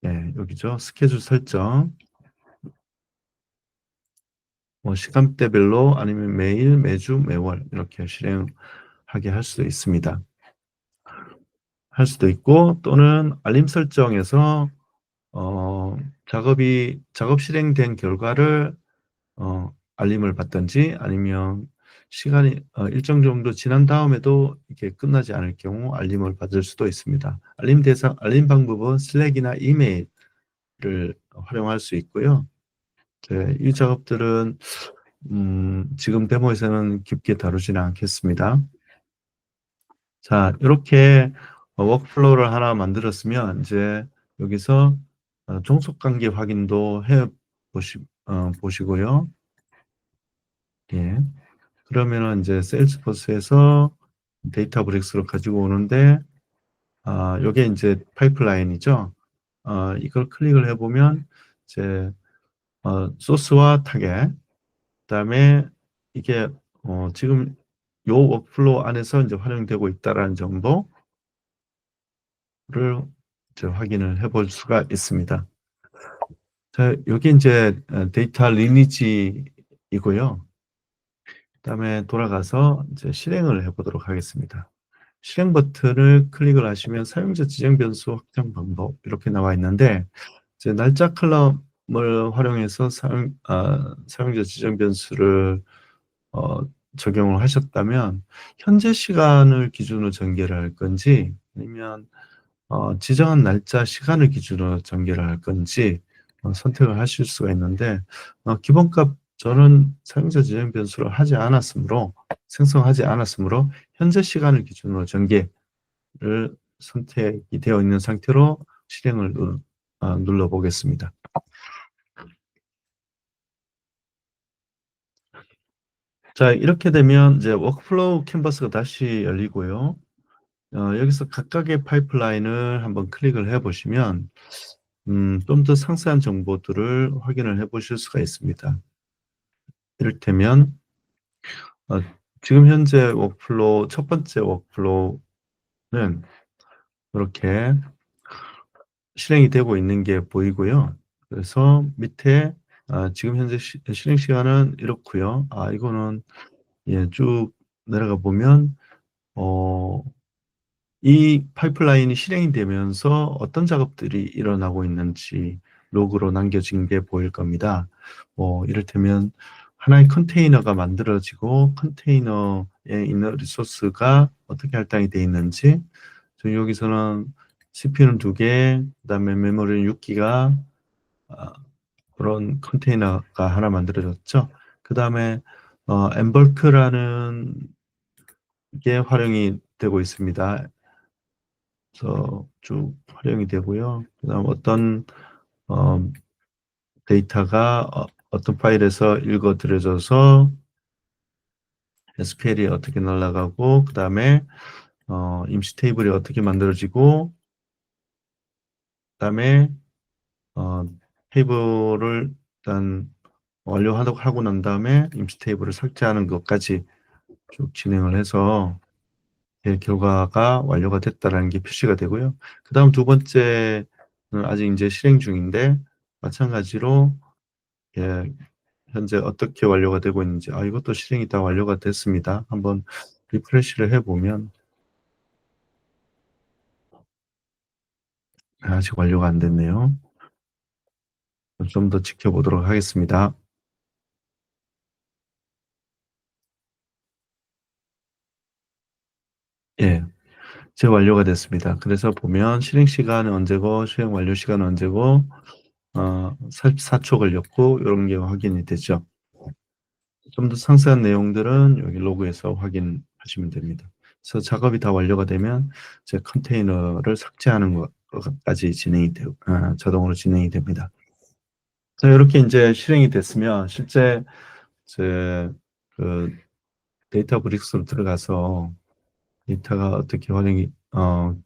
네, 여기죠. 스케줄 설정, 시간대별로 아니면 매일, 매주, 매월 이렇게 실행하게 할 수도 있습니다. 할 수도 있고 또는 알림 설정에서 작업 실행된 결과를 알림을 받든지 아니면 시간이 일정 정도 지난 다음에도 이게 끝나지 않을 경우 알림을 받을 수도 있습니다. 알림 방법은 슬랙이나 이메일을 활용할 수 있고요. 네, 이 작업들은 지금 데모에서는 깊게 다루지는 않겠습니다. 자, 이렇게 워크플로우를 하나 만들었으면 이제 여기서 종속 관계 확인도 보시고요. 예. 그러면은 이제 세일즈포스에서 데이터 브릭스로 가지고 오는데, 요게 이제 파이프라인이죠. 이걸 클릭을 해보면 이제 소스와 타겟, 그다음에 이게 지금 요 워크플로우 안에서 이제 활용되고 있다라는 정도를 이제 확인을 해볼 수가 있습니다. 자, 여기 이제 데이터 리니지이고요. 그다음에 돌아가서 이제 실행을 해보도록 하겠습니다. 실행 버튼을 클릭을 하시면 사용자 지정 변수 확장 방법 이렇게 나와 있는데, 이제 날짜 컬럼을 활용해서 사용자 지정 변수를 적용을 하셨다면 현재 시간을 기준으로 전개를 할 건지 아니면 지정한 날짜 시간을 기준으로 전개를 할 건지 선택을 하실 수가 있는데 기본값 저는 사용자 지정 변수를 생성하지 않았으므로 현재 시간을 기준으로 전개를 선택이 되어 있는 상태로 실행을 눌러 보겠습니다. 자, 이렇게 되면 이제 워크플로우 캔버스가 다시 열리고요. 여기서 각각의 파이프라인을 한번 클릭을 해 보시면 좀 더 상세한 정보들을 확인을 해 보실 수가 있습니다. 이를테면 어, 지금 현재 첫 번째 워크플로우는 이렇게 실행이 되고 있는 게 보이고요. 그래서 밑에 지금 현재 실행 시간은 이렇고요. 이거는 예, 쭉 내려가 보면 어, 이 파이프라인이 실행이 되면서 어떤 작업들이 일어나고 있는지 로그로 남겨진 게 보일 겁니다. 이를테면 하나의 컨테이너가 만들어지고 컨테이너에 있는 리소스가 어떻게 할당이 되어 있는지, 여기서는 CPU는 2개, 그다음에 메모리는 6기가, 그런 컨테이너가 하나 만들어졌죠. 그다음에 엠벌크라는 게 활용이 되고 있습니다. 그래서 쭉 활용이 되고요. 그다음 어떤 어, 데이터가 어떤 파일에서 읽어들여져서 SQL이 어떻게 날아가고, 그다음에 임시 테이블이 어떻게 만들어지고, 그다음에 어, 테이블을 일단 완료하고 난 다음에 임시 테이블을 삭제하는 것까지 쭉 진행을 해서 결과가 완료가 됐다라는 게 표시가 되고요. 그다음 두 번째는 아직 이제 실행 중인데 마찬가지로 예, 현재 어떻게 완료가 되고 있는지, 이것도 실행이 다 완료가 됐습니다. 한번 리프레시를 해보면 아직 완료가 안 됐네요. 좀 더 지켜보도록 하겠습니다. 예, 이제 완료가 됐습니다. 그래서 보면 실행 시간은 언제고 실행 완료 시간은 언제고 44초 걸렸고 이런 게 확인이 되죠. 좀 더 상세한 내용들은 여기 로그에서 확인하시면 됩니다. 그래서 작업이 다 완료가 되면 제 컨테이너를 삭제하는 것까지 자동으로 진행이 됩니다. 자, 이렇게 이제 실행이 됐으면 실제 그 데이터 브릭스로 들어가서 데이터가 어떻게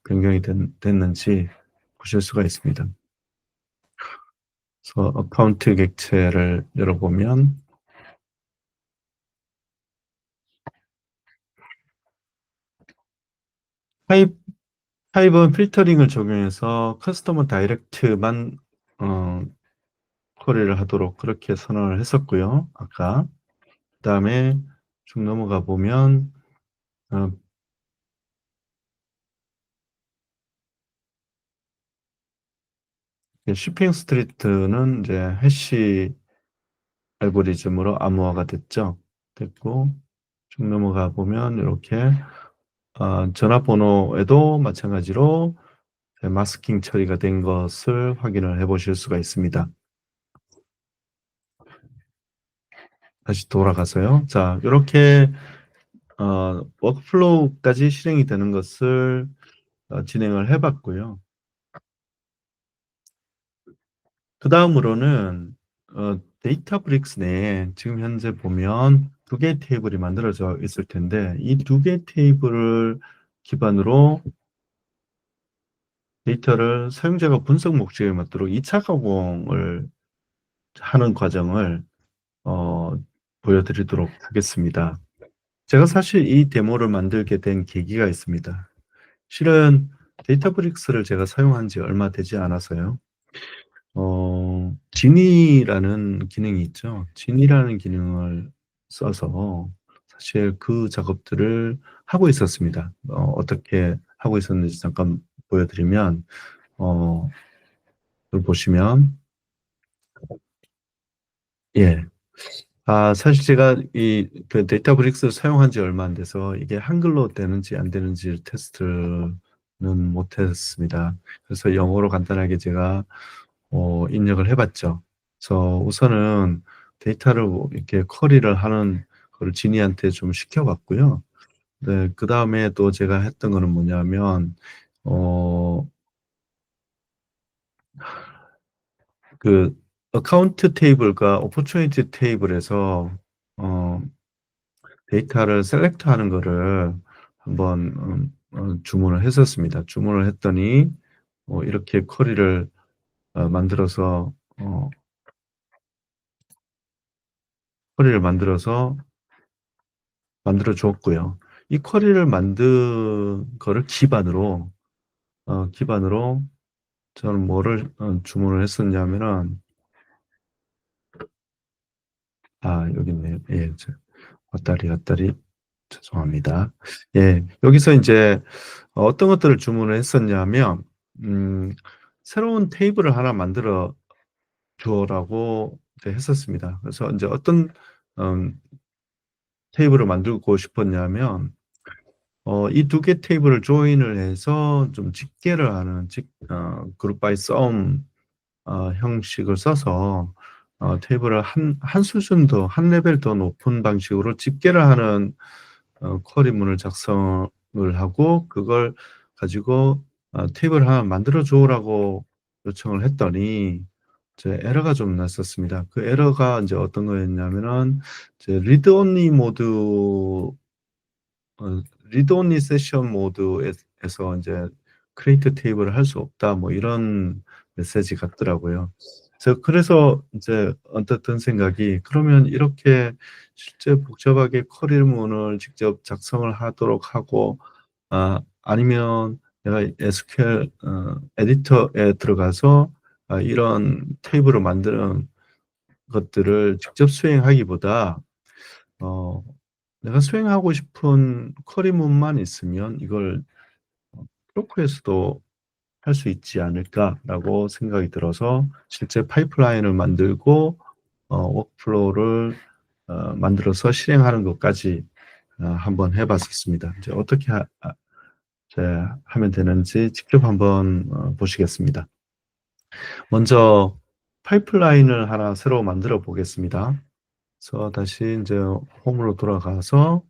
변경이 됐는지 보실 수가 있습니다. 그래서 어카운트 객체를 열어보면 타입, 타입은 필터링을 적용해서 커스터머 다이렉트만 쿼리를 하도록 그렇게 선언을 했었고요. 아까. 그다음에 쭉 넘어가 보면 어, 쇼핑 스트리트는 이제 해시 알고리즘으로 암호화가 됐고, 쭉 넘어가 보면 이렇게 전화번호에도 마찬가지로 마스킹 처리가 된 것을 확인을 해 보실 수가 있습니다. 다시 돌아가서요. 자, 이렇게 워크플로우까지 실행이 되는 것을 진행을 해봤고요. 그 다음으로는 데이터브릭스 내에 지금 현재 보면 2개의 테이블이 만들어져 있을 텐데, 이 2개의 테이블을 기반으로 데이터를 사용자가 분석 목적에 맞도록 2차 가공을 하는 과정을 어, 보여드리도록 하겠습니다. 제가 사실 이 데모를 만들게 된 계기가 있습니다. 실은 데이터브릭스를 제가 사용한 지 얼마 되지 않아서요. 지니라는 기능이 있죠. 지니라는 기능을 써서 사실 그 작업들을 하고 있었습니다. 어떻게 하고 있었는지 잠깐 보여드리면, 어, 이걸 보시면, 예. 사실 제가 그 데이터브릭스를 사용한 지 얼마 안 돼서 이게 한글로 되는지 안 되는지 테스트는 못했습니다. 그래서 영어로 간단하게 제가 입력을 해 봤죠. 그래서 우선은 데이터를 이렇게 쿼리를 하는 거를 지니한테 좀 시켜 봤고요. 네, 그다음에 또 제가 했던 거는 뭐냐면 어 그 어카운트 테이블과 오퍼튜니티 테이블에서 어 데이터를 셀렉트하는 거를 한번 주문을 했었습니다. 주문을 했더니 이렇게 쿼리를 만들어서 어 쿼리를 만들어 줬고요. 이 쿼리를 만든 거를 기반으로 저는 뭐를 주문을 했었냐면은 여기 있네요. 예. 왔다리 죄송합니다. 예. 여기서 인제 어떤 것들을 주문을 했었냐면 음 새로운 테이블을 하나 만들어 줘라고 이제 했었습니다. 그래서 인제 어떤 음 테이블을 만들고 싶었냐면 이 두 개 테이블을 조인을 해서 좀 집계를 하는 그룹 바이 썸 형식을 써서 테이블을 한 수준 더 한 레벨 더 높은 방식으로 집계를 하는 쿼리문을 작성을 하고 그걸 가지고 테이블 하나 만들어 줘라고 요청을 했더니 이제 에러가 좀 났었습니다. 그 에러가 인제 어떤 거였냐면은 이제 리드 온리 세션 모드에서 인제 "크리에이트 테이블을 할 수 없다." 뭐 이런 메시지가 뜨더라고요. 그래서 인제 언뜻 든 생각이 '그러면 이렇게 실제 복잡하게 쿼리문을 직접 작성을 하도록 하고 아니면 내가 SQL 에디터에 들어가서 이런 테이블을 만드는 것들을 직접 수행하기보다 어 내가 수행하고 싶은 쿼리문만 있으면 이걸 프로그에서도 할 수 있지 않을까.'라고 생각이 들어서 실제 파이프라인을 만들고 워크플로우를 만들어서 실행하는 것까지 한번 해 봤었습니다. 이제 어떻게 이제 하면 되는지 직접 한번 보시겠습니다. 먼저 파이프라인을 하나 새로 만들어 보겠습니다. 그래서 다시 인제 홈으로 돌아가서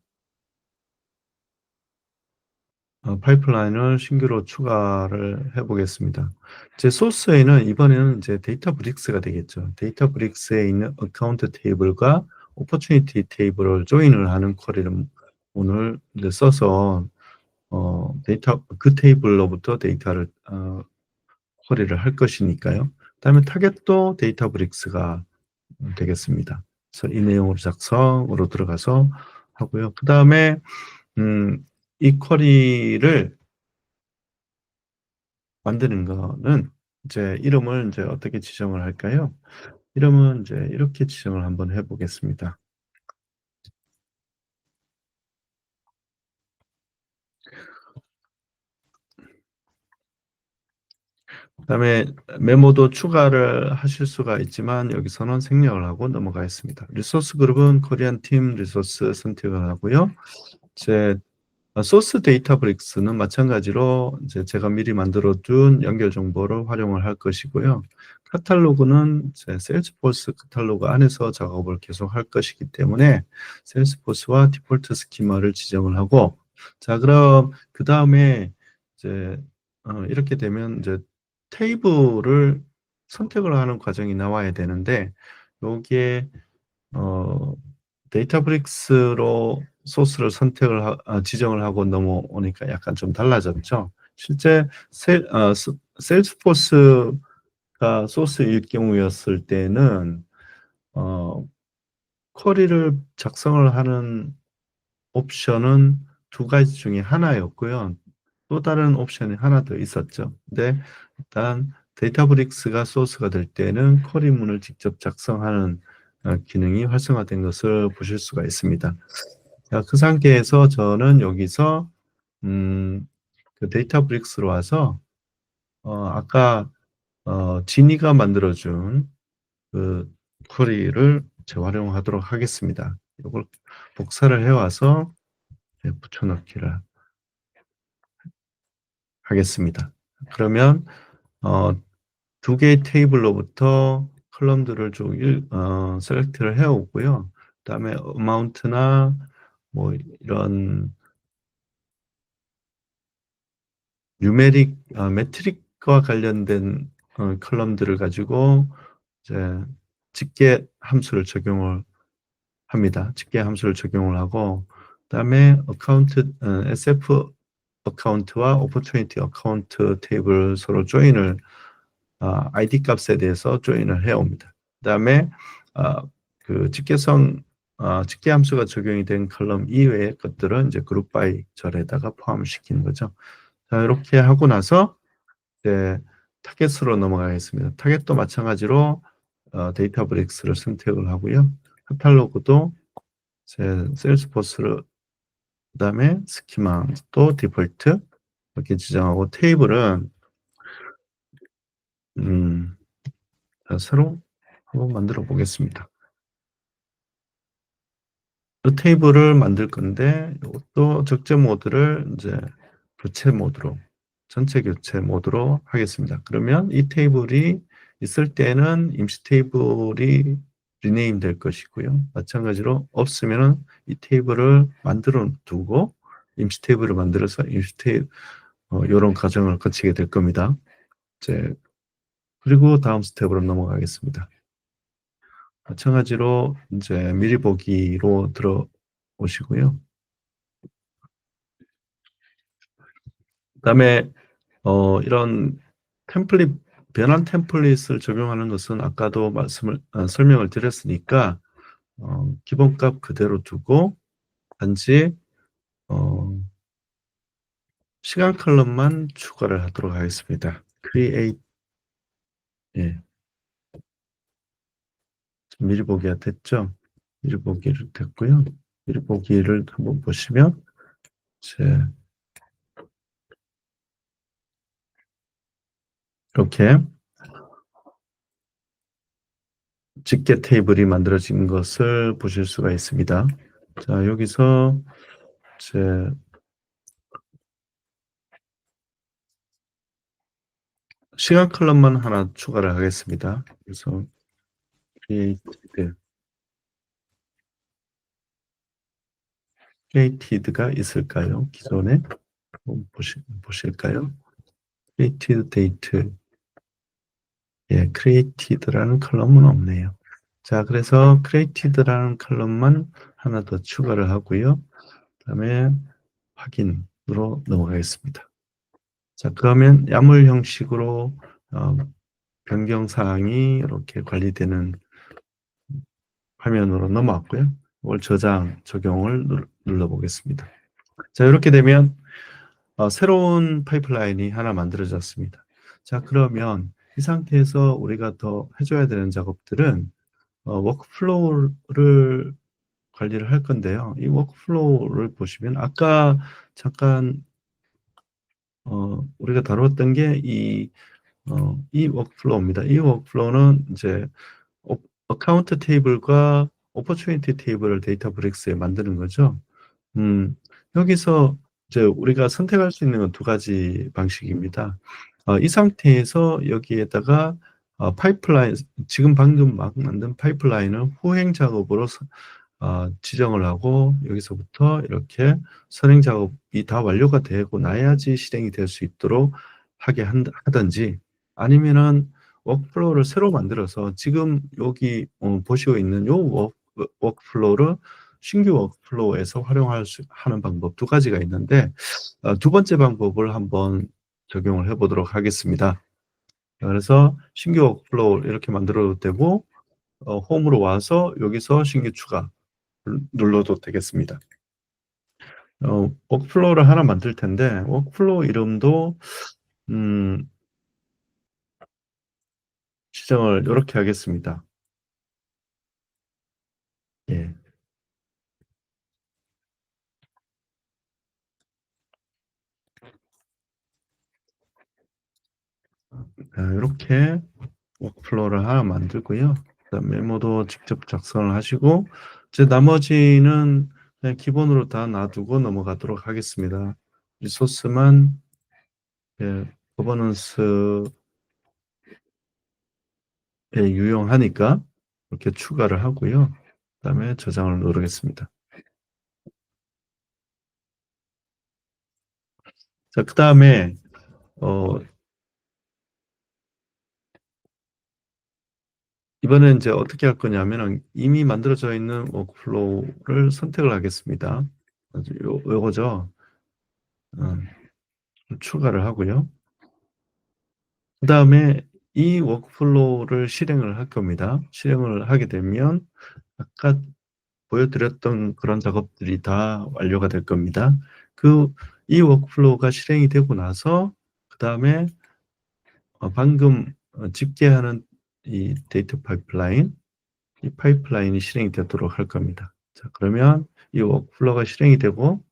파이프라인을 신규로 추가를 해 보겠습니다. 제 소스에는 이번에는 이제 데이터브릭스가 되겠죠. 데이터브릭스에 있는 어카운트 테이블과 오퍼튜니티 테이블을 조인을 하는 쿼리를 오늘 이제 써서 그 테이블로부터 데이터를 쿼리를 할 것이니까요. 그다음에 타겟도 데이터브릭스가 되겠습니다. 그래서 이 내용으로 작성으로 들어가서 하고요. 그다음에 이 쿼리를 만드는 거는 이제 이름을 인제 어떻게 지정을 할까요? 이름은 인제 이렇게 지정을 한번 해 보겠습니다. 그다음에 메모도 추가를 하실 수가 있지만 여기서는 생략을 하고 넘어가겠습니다. 리소스 그룹은 코리안 팀 리소스 선택을 하고요. 이제 소스 데이터브릭스는 마찬가지로 이제 제가 미리 만들어 둔 연결 정보를 활용을 할 것이고요. 카탈로그는 이제 세일즈포스 카탈로그 안에서 작업을 계속할 것이기 때문에 세일즈포스와 디폴트 스키마를 지정을 하고 자 그럼 그다음에 이제 이렇게 되면 이제 테이블을 선택을 하는 과정이 나와야 되는데 여기에 어 데이터브릭스로 소스를 지정을 하고 넘어오니까 약간 좀 달라졌죠. 실제 세일즈포스가 소스일 경우였을 때는 어 쿼리를 작성을 하는 옵션은 두 가지 중에 하나였고요. 또 다른 옵션이 하나 더 있었죠. 근데 일단 데이터브릭스가 소스가 될 때는 쿼리문을 직접 작성하는 기능이 활성화된 것을 보실 수가 있습니다. 자 그 상태에서 저는 여기서 음 그 데이터브릭스로 와서 아까 지니가 만들어 준 그 쿼리를 재활용하도록 하겠습니다. 요걸 복사를 해 와서 붙여 넣기를 하겠습니다. 그러면 어 두 개의 테이블로부터 컬럼들을 쭉 셀렉트를 해 오고요. 그다음에 어마운트나 뭐 이런 뉴메릭 매트릭과 관련된 컬럼들을 가지고 이제 집계 함수를 적용을 합니다. 집계 함수를 적용을 하고 그다음에 SF 어카운트와 오퍼튜니티 어카운트 테이블 서로 조인을 ID 값에 대해서 조인을 해옵니다. 그다음에 그 집계 함수가 적용이 된 컬럼 이외의 것들은 이제 그룹 바이 절에다가 포함시키는 거죠. 자, 이렇게 하고 나서 이제 타겟으로 넘어가겠습니다. 타겟도 마찬가지로 데이터 브릭스를 선택을 하고요. 카탈로그도 제 세일스포스를 그다음에 스키마 또 디폴트 이렇게 지정하고 테이블은 자, 새로 한번 만들어 보겠습니다. 이 테이블을 만들 건데 이것도 적재 모드를 이제 교체 모드로 전체 교체 모드로 하겠습니다. 그러면 이 테이블이 있을 때는 임시 테이블이 리네임 될 것이고요. 마찬가지로 없으면은 이 테이블을 만들어 두고 임시 테이블을 만들어서 임시 테이블 이런 과정을 거치게 될 겁니다. 이제 그리고 다음 스텝으로 넘어가겠습니다. 마찬가지로 이제 미리 보기로 들어오시고요. 그다음에 이런 템플릿 변환 템플릿을 적용하는 것은 아까도 설명을 드렸으니까 기본값 그대로 두고 단지 어, 시간 컬럼만 추가를 하도록 하겠습니다. create 예, 미리 보기가 됐죠? 미리 보기를 됐고요. 미리 보기를 한번 보시면 이제 이렇게 집계 테이블이 만들어진 것을 보실 수가 있습니다. 자, 여기서 이제 시간 컬럼만 하나 추가를 하겠습니다. 그래서 created, created가 있을까요? 기존에 보실까요? created date, 예, created라는 컬럼은 없네요. 자, 그래서 created라는 컬럼만 하나 더 추가를 하고요. 그다음에 확인으로 넘어가겠습니다. 자, 그러면 야물 형식으로 변경 사항이 이렇게 관리되는 화면으로 넘어왔고요. 이걸 적용을 눌러보겠습니다. 자, 이렇게 되면 새로운 파이프라인이 하나 만들어졌습니다. 자, 그러면 이 상태에서 우리가 더 해줘야 되는 작업들은 워크플로우를 관리를 할 건데요. 이 워크플로우를 보시면 아까 잠깐 우리가 다뤘던 게 이 워크플로우입니다. 이 워크플로우는 이제 어카운트 테이블과 오퍼추니티 테이블을 데이터 브릭스에 만드는 거죠. 여기서 이제 우리가 선택할 수 있는 건 두 가지 방식입니다. 이 상태에서 여기에다가 파이프라인, 지금 방금 막 만든 파이프라인을 후행 작업으로 지정을 하고 여기서부터 이렇게 선행 작업이 다 완료가 되고 나야지 실행이 될 수 있도록 하든지 아니면은 워크플로우를 새로 만들어서 지금 여기 보시고 있는 요 워크플로우를 신규 워크플로우에서 하는 방법 두 가지가 있는데 두 번째 방법을 한번 적용을 해보도록 하겠습니다. 그래서 신규 워크플로우 이렇게 만들어도 되고 홈으로 와서 여기서 신규 추가 눌러도 되겠습니다. 워크플로우를 하나 만들 텐데 워크플로우 이름도 지정을 이렇게 하겠습니다. 예. 이렇게 워크플로우를 하나 만들고요. 그다음 메모도 직접 작성을 하시고 이제 나머지는 그냥 기본으로 다 놔두고 넘어가도록 하겠습니다. 리소스만 예, 거버넌스 유용하니까 이렇게 추가를 하고요. 그다음에 저장을 누르겠습니다. 자, 그다음에 어, 이번엔 이제 어떻게 할 거냐면은 이미 만들어져 있는 워크플로우를 선택을 하겠습니다. 요거죠. 어, 추가를 하고요. 그다음에 이 워크플로우를 실행을 할 겁니다. 실행을 하게 되면 아까 보여드렸던 그런 작업들이 다 완료가 될 겁니다. 이 워크플로우가 실행이 되고 나서 그다음에 방금 집계하는 이 데이터 파이프라인, 이 파이프라인이 실행이 되도록 할 겁니다. 자, 그러면 이 워크플로우가 실행이 되고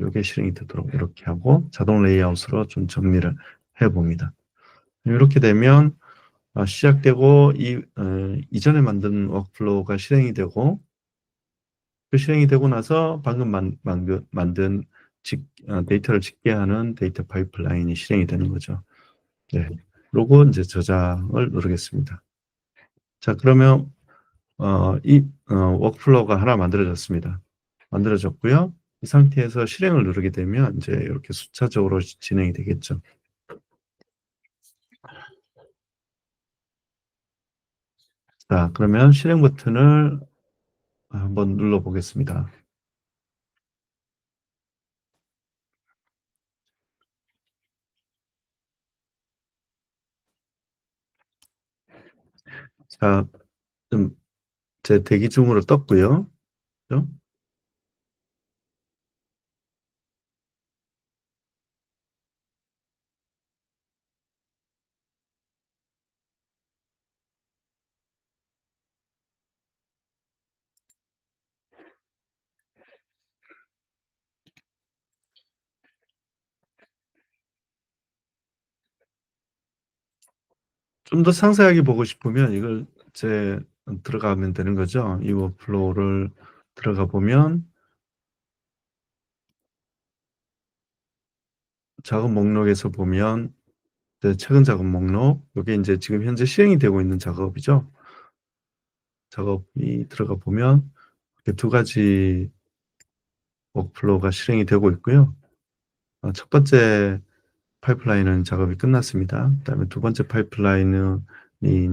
이게 실행이 되도록 이렇게 하고 자동 레이아웃으로 좀 정리를 해봅니다. 이렇게 되면 시작되고 이전에 만든 워크플로우가 실행이 되고 그 실행이 되고 나서 방금 만든 데이터를 집계하는 데이터 파이프라인이 실행이 되는 거죠. 네. 그리고 이제 저장을 누르겠습니다. 자, 그러면 워크플로우가 하나 만들어졌습니다. 만들어졌고요. 이 상태에서 실행을 누르게 되면 이제 이렇게 순차적으로 진행이 되겠죠. 자, 그러면 실행 버튼을 한번 눌러 보겠습니다. 자, 제 대기 중으로 떴고요. 그죠? 좀 더 상세하게 보고 싶으면 이걸 제 들어가면 되는 거죠. 이 워크플로우를 들어가 보면 작업 목록에서 보면 최근 작업 목록, 이게 이제 지금 현재 실행이 되고 있는 작업이죠. 작업이 들어가 보면 이렇게 두 가지 워크플로우가 실행이 되고 있고요. 첫 번째 파이프라인은 작업이 끝났습니다. 그다음에 두 번째 파이프라인은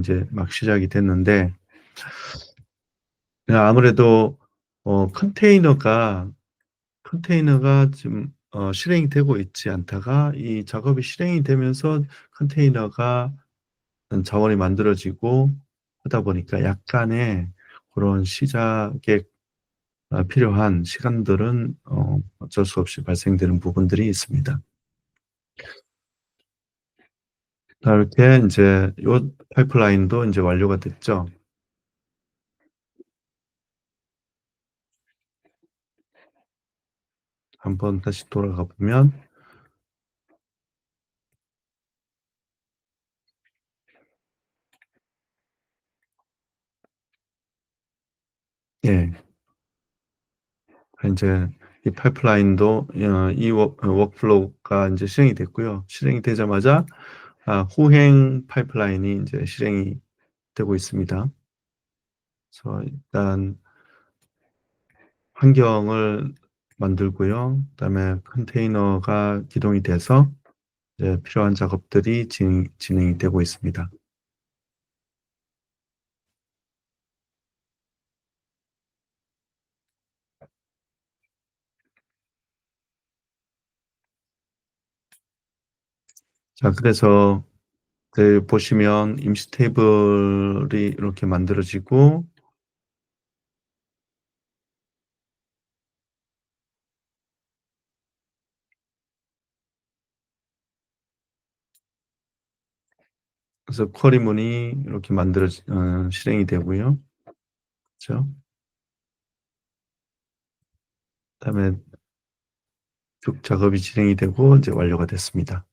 이제 막 시작이 됐는데 아무래도 컨테이너가 지금 실행이 되고 있지 않다가 이 작업이 실행이 되면서 컨테이너가 자원이 만들어지고 하다 보니까 약간의 그런 시작에 필요한 시간들은 어쩔 수 없이 발생되는 부분들이 있습니다. 자, 이렇게 이제 요 파이프라인도 이제 완료가 됐죠. 한번 다시 돌아가 보면 예, 이제 이 파이프라인도 이 워크플로우가 이제 실행이 됐고요. 실행이 되자마자 후행 파이프라인이 이제 실행이 되고 있습니다. 그래서 일단 환경을 만들고요. 그다음에 컨테이너가 기동이 돼서 이제 필요한 작업들이 진행이 되고 있습니다. 자, 그래서 보시면 임시 테이블이 이렇게 만들어지고 그래서 쿼리문이 이렇게 실행이 되고요. 그렇죠? 그다음에 쭉 작업이 진행이 되고 이제 완료가 됐습니다.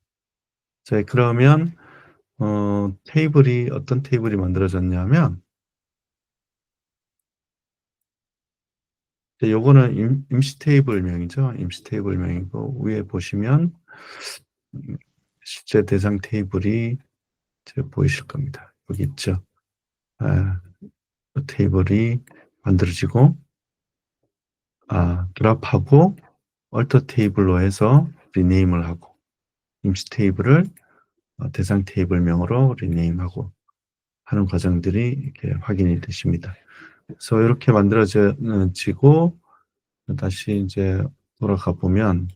자, 그러면 어떤 테이블이 만들어졌냐면 요거는 임시 테이블명이죠. 임시 테이블명이고 위에 보시면 실제 대상 테이블이 이제 보이실 겁니다. 여기 있죠. 아, 그 테이블이 만들어지고, 드랍하고, 얼터 테이블로 해서 리네임을 하고, 임시 테이블을 대상 테이블명으로 리네임하고 하는 과정들이 이렇게 확인이 되십니다. 그래서 이렇게 만들어지고, 다시 이제 돌아가 보면,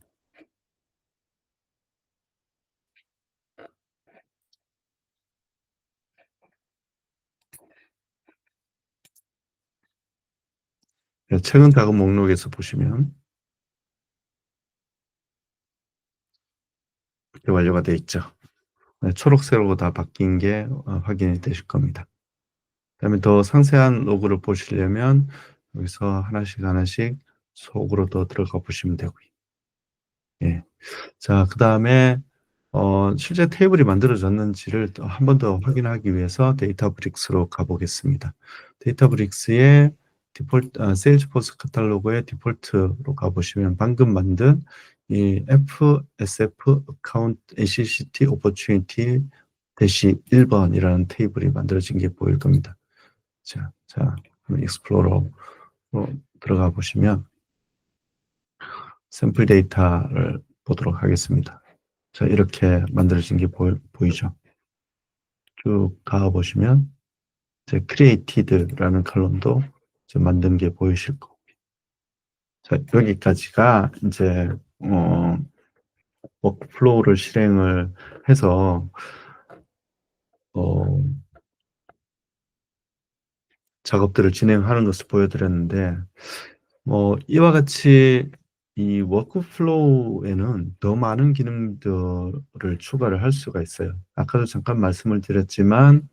최근 작업 목록에서 보시면 이렇게 완료가 되어 있죠. 초록색으로 다 바뀐 게 확인이 되실 겁니다. 그다음에 더 상세한 로그를 보시려면 여기서 하나씩 하나씩 속으로 더 들어가 보시면 되고요. 예. 자, 그다음에 실제 테이블이 만들어졌는지를 한 번 더 확인하기 위해서 데이터브릭스로 가보겠습니다. 데이터브릭스의 세일즈포스 카탈로그의 디폴트로 가보시면 방금 만든 이 FSF Account ACCT Opportunity 1번이라는 테이블이 만들어진 게 보일 겁니다. 자, 익스플로러로 들어가 보시면 샘플 데이터를 보도록 하겠습니다. 자, 이렇게 만들어진 게 보이죠? 쭉 가보시면 이제 created라는 컬럼도 이제 만든 게 보이실 거고. 자, 여기까지가 이제 워크플로우를 실행을 해서 어, 작업들을 진행하는 것을 보여드렸는데 이와 같이 이 워크플로우에는 더 많은 기능들을 추가를 할 수가 있어요. 아까도 잠깐 말씀을 드렸지만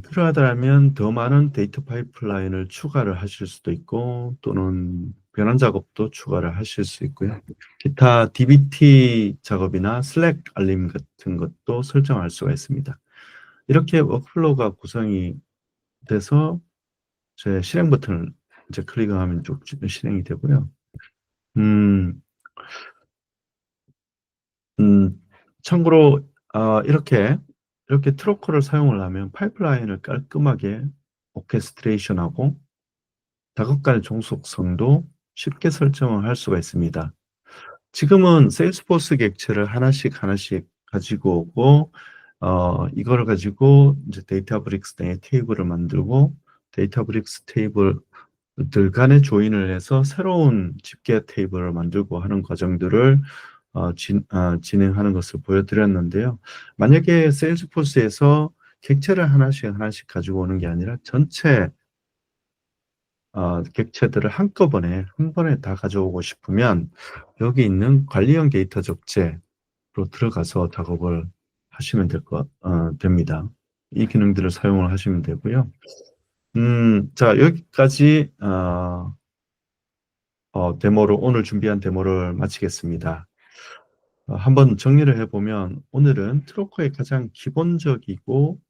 필요하다라면 더 많은 데이터 파이프라인을 추가를 하실 수도 있고 또는 변환 작업도 추가를 하실 수 있고요. 기타 DBT 작업이나 슬랙 알림 같은 것도 설정할 수가 있습니다. 이렇게 워크플로우가 구성이 돼서 제 실행 버튼을 이제 클릭하면 쭉 실행이 되고요. 음, 참고로 이렇게 트로커를 사용을 하면 파이프라인을 깔끔하게 오케스트레이션하고 작업 간 종속성도 쉽게 설정을 할 수가 있습니다. 지금은 세일스포스 객체를 하나씩 가지고 오고 이거를 가지고 이제 데이터브릭스 등의 테이블을 만들고 데이터브릭스 테이블들 간에 조인을 해서 새로운 집계 테이블을 만들고 하는 과정들을 진행하는 것을 보여드렸는데요. 만약에 세일즈포스에서 객체를 하나씩 가지고 오는 게 아니라 전체 객체들을 한꺼번에 한 번에 다 가져오고 싶으면 여기 있는 관리형 데이터 적재로 들어가서 작업을 하시면 됩니다. 이 기능들을 사용을 하시면 되고요. 자, 여기까지 오늘 준비한 데모를 마치겠습니다. 한번 정리를 해보면 오늘은 트로커의 가장 기본적이고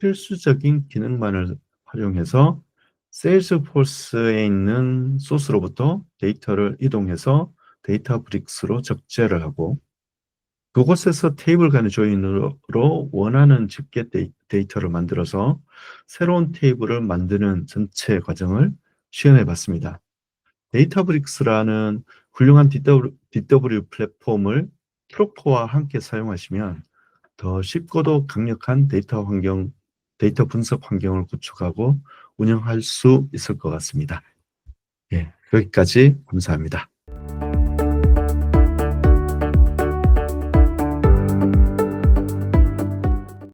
필수적인 기능만을 활용해서 세일즈포스에 있는 소스로부터 데이터를 이동해서 데이터브릭스로 적재를 하고 그곳에서 테이블 간의 조인으로 원하는 집계 데이터를 만들어서 새로운 테이블을 만드는 전체 과정을 시연해 봤습니다. 데이터브릭스라는 훌륭한 DW 플랫폼을 트로커와 함께 사용하시면 더 쉽고도 강력한 데이터 분석 환경을 구축하고 운영할 수 있을 것 같습니다. 예, 여기까지 감사합니다.